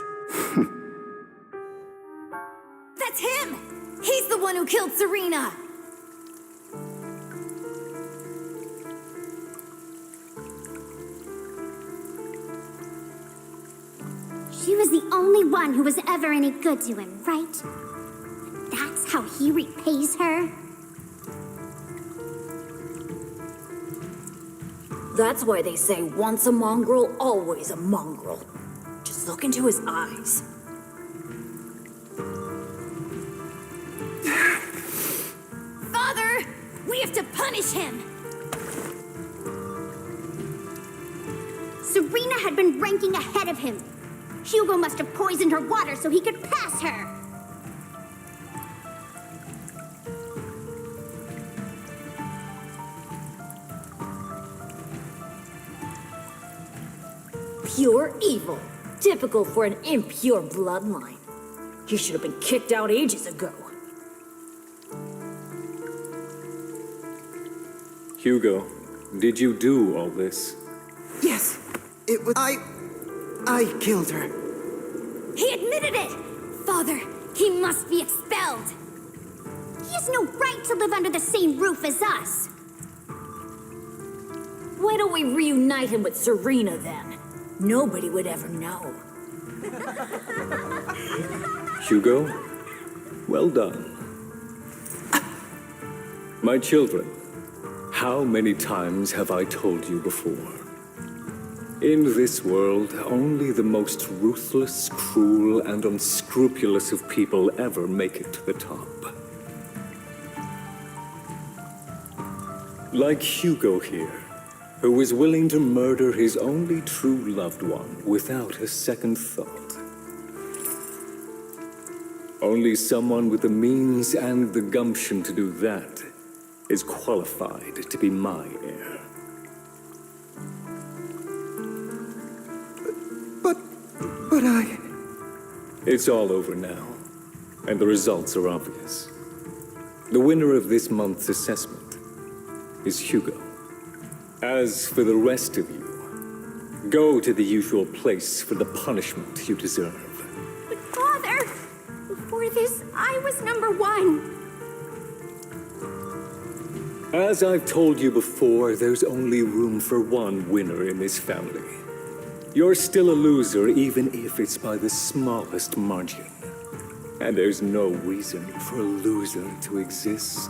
That's him! He's the one who killed Serena! was the only one who was ever any good to him, right? That's how he repays her? That's why they say once a mongrel, always a mongrel. Just look into his eyes. Father! We have to punish him! Serena had been ranking ahead of him. Hugo must have poisoned her water so he could pass her. Pure evil. Typical for an impure bloodline. He should have been kicked out ages ago. Hugo, did you do all this? Yes, it was I killed her. He admitted it! Father, he must be expelled. He has no right to live under the same roof as us. Why don't we reunite him with Serena then? Nobody would ever know. Hugo, well done. My children, how many times have I told you before? In this world, only the most ruthless, cruel, and unscrupulous of people ever make it to the top. Like Hugo here, who was willing to murder his only true loved one without a second thought. Only someone with the means and the gumption to do that is qualified to be my heir. But I... It's all over now, and the results are obvious. The winner of this month's assessment is Hugo. As for the rest of you, go to the usual place for the punishment you deserve. But Father, before this, I was number one. As I've told you before, there's only room for one winner in this family. You're still a loser, even if it's by the smallest margin. And there's no reason for a loser to exist.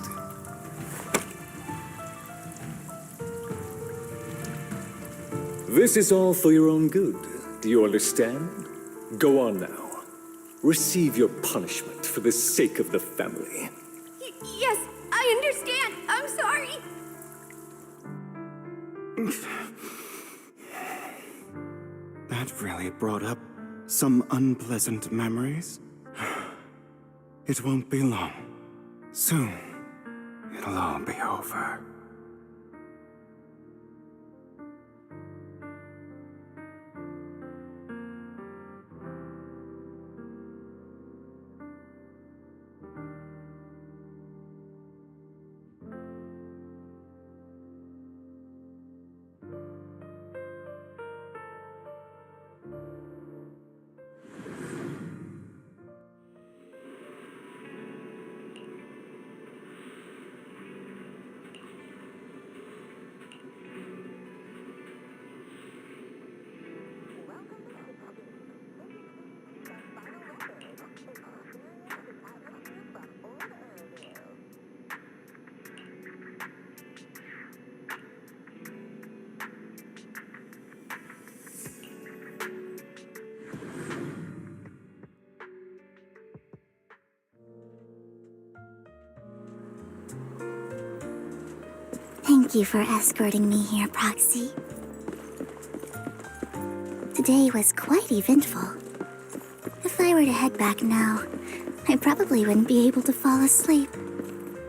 This is all for your own good. Do you understand? Go on now. Receive your punishment for the sake of the family. Yes, I understand. I'm sorry. That really brought up some unpleasant memories. It won't be long. Soon, it'll all be over. Thank you for escorting me here, Proxy. Today was quite eventful. If I were to head back now, I probably wouldn't be able to fall asleep.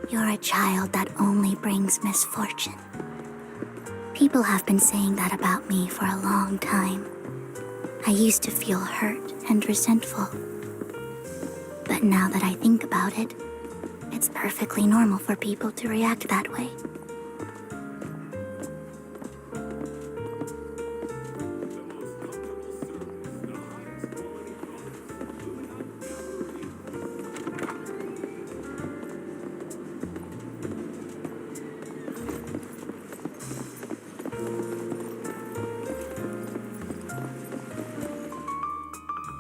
You're a child that only brings misfortune. People have been saying that about me for a long time. I used to feel hurt and resentful. But now that I think about it, it's perfectly normal for people to react that way.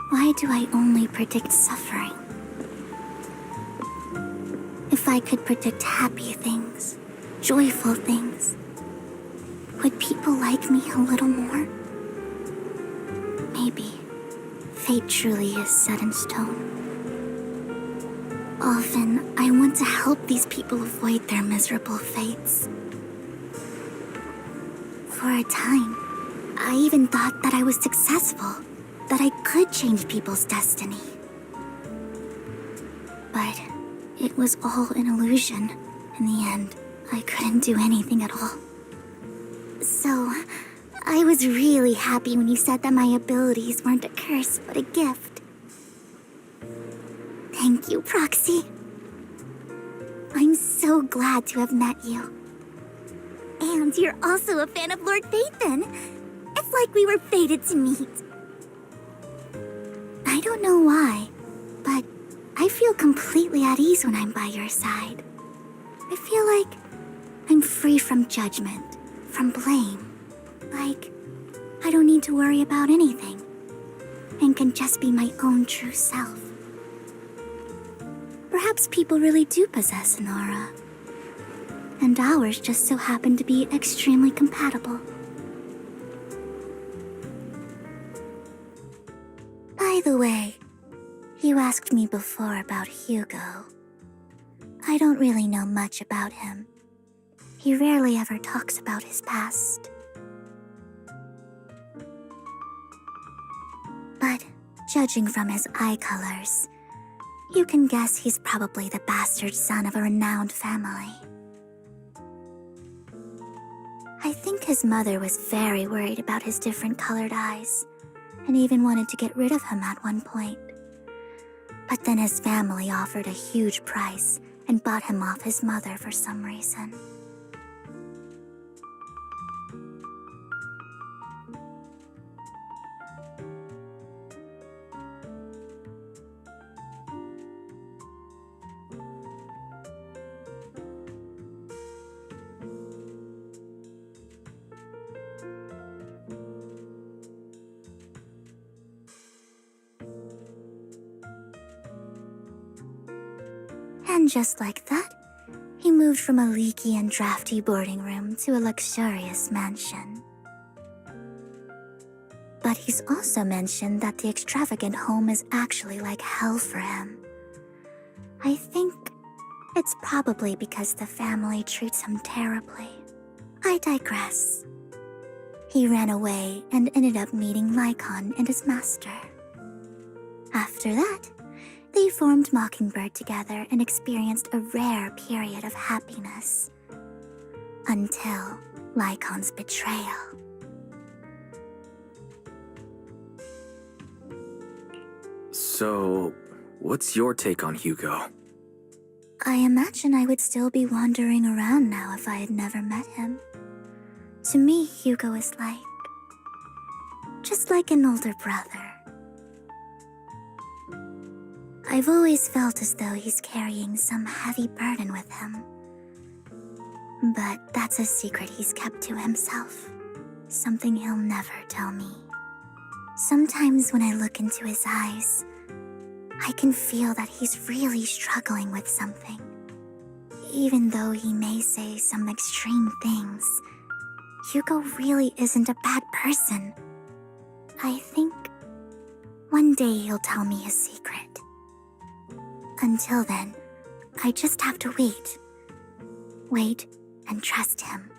Why do I only predict suffering? If I could predict happy things, joyful things, would people like me a little more? Maybe fate truly is set in stone. Often, I want to help these people avoid their miserable fates. For a time, I even thought that I was successful, that I could change people's destiny. But it was all an illusion. In the end, I couldn't do anything at all. So, I was really happy when you said that my abilities weren't a curse, but a gift. Thank you, Proxy. I'm so glad to have met you. And you're also a fan of Lord Phaethon. It's like we were fated to meet. I don't know why, but I feel completely at ease when I'm by your side. I feel like I'm free from judgment, from blame. Like I don't need to worry about anything, and can just be my own true self. Perhaps people really do possess an aura, and ours just so happen to be extremely compatible. By the way, you asked me before about Hugo. I don't really know much about him. He rarely ever talks about his past. But judging from his eye colors, you can guess he's probably the bastard son of a renowned family. I think his mother was very worried about his different colored eyes, and even wanted to get rid of him at one point. But then his family offered a huge price and bought him off his mother for some reason. And just like that, he moved from a leaky and drafty boarding room to a luxurious mansion. But he's also mentioned that the extravagant home is actually like hell for him. I think it's probably because the family treats him terribly. I digress. He ran away and ended up meeting Lycon and his master. After that, they formed Mockingbird together and experienced a rare period of happiness. Until Lycon's betrayal. So, what's your take on Hugo? I imagine I would still be wandering around now if I had never met him. To me, Hugo is just like an older brother. I've always felt as though he's carrying some heavy burden with him. But that's a secret he's kept to himself. Something he'll never tell me. Sometimes when I look into his eyes, I can feel that he's really struggling with something. Even though he may say some extreme things, Hugo really isn't a bad person. I think one day he'll tell me his secret. Until then, I just have to wait. Wait and trust him.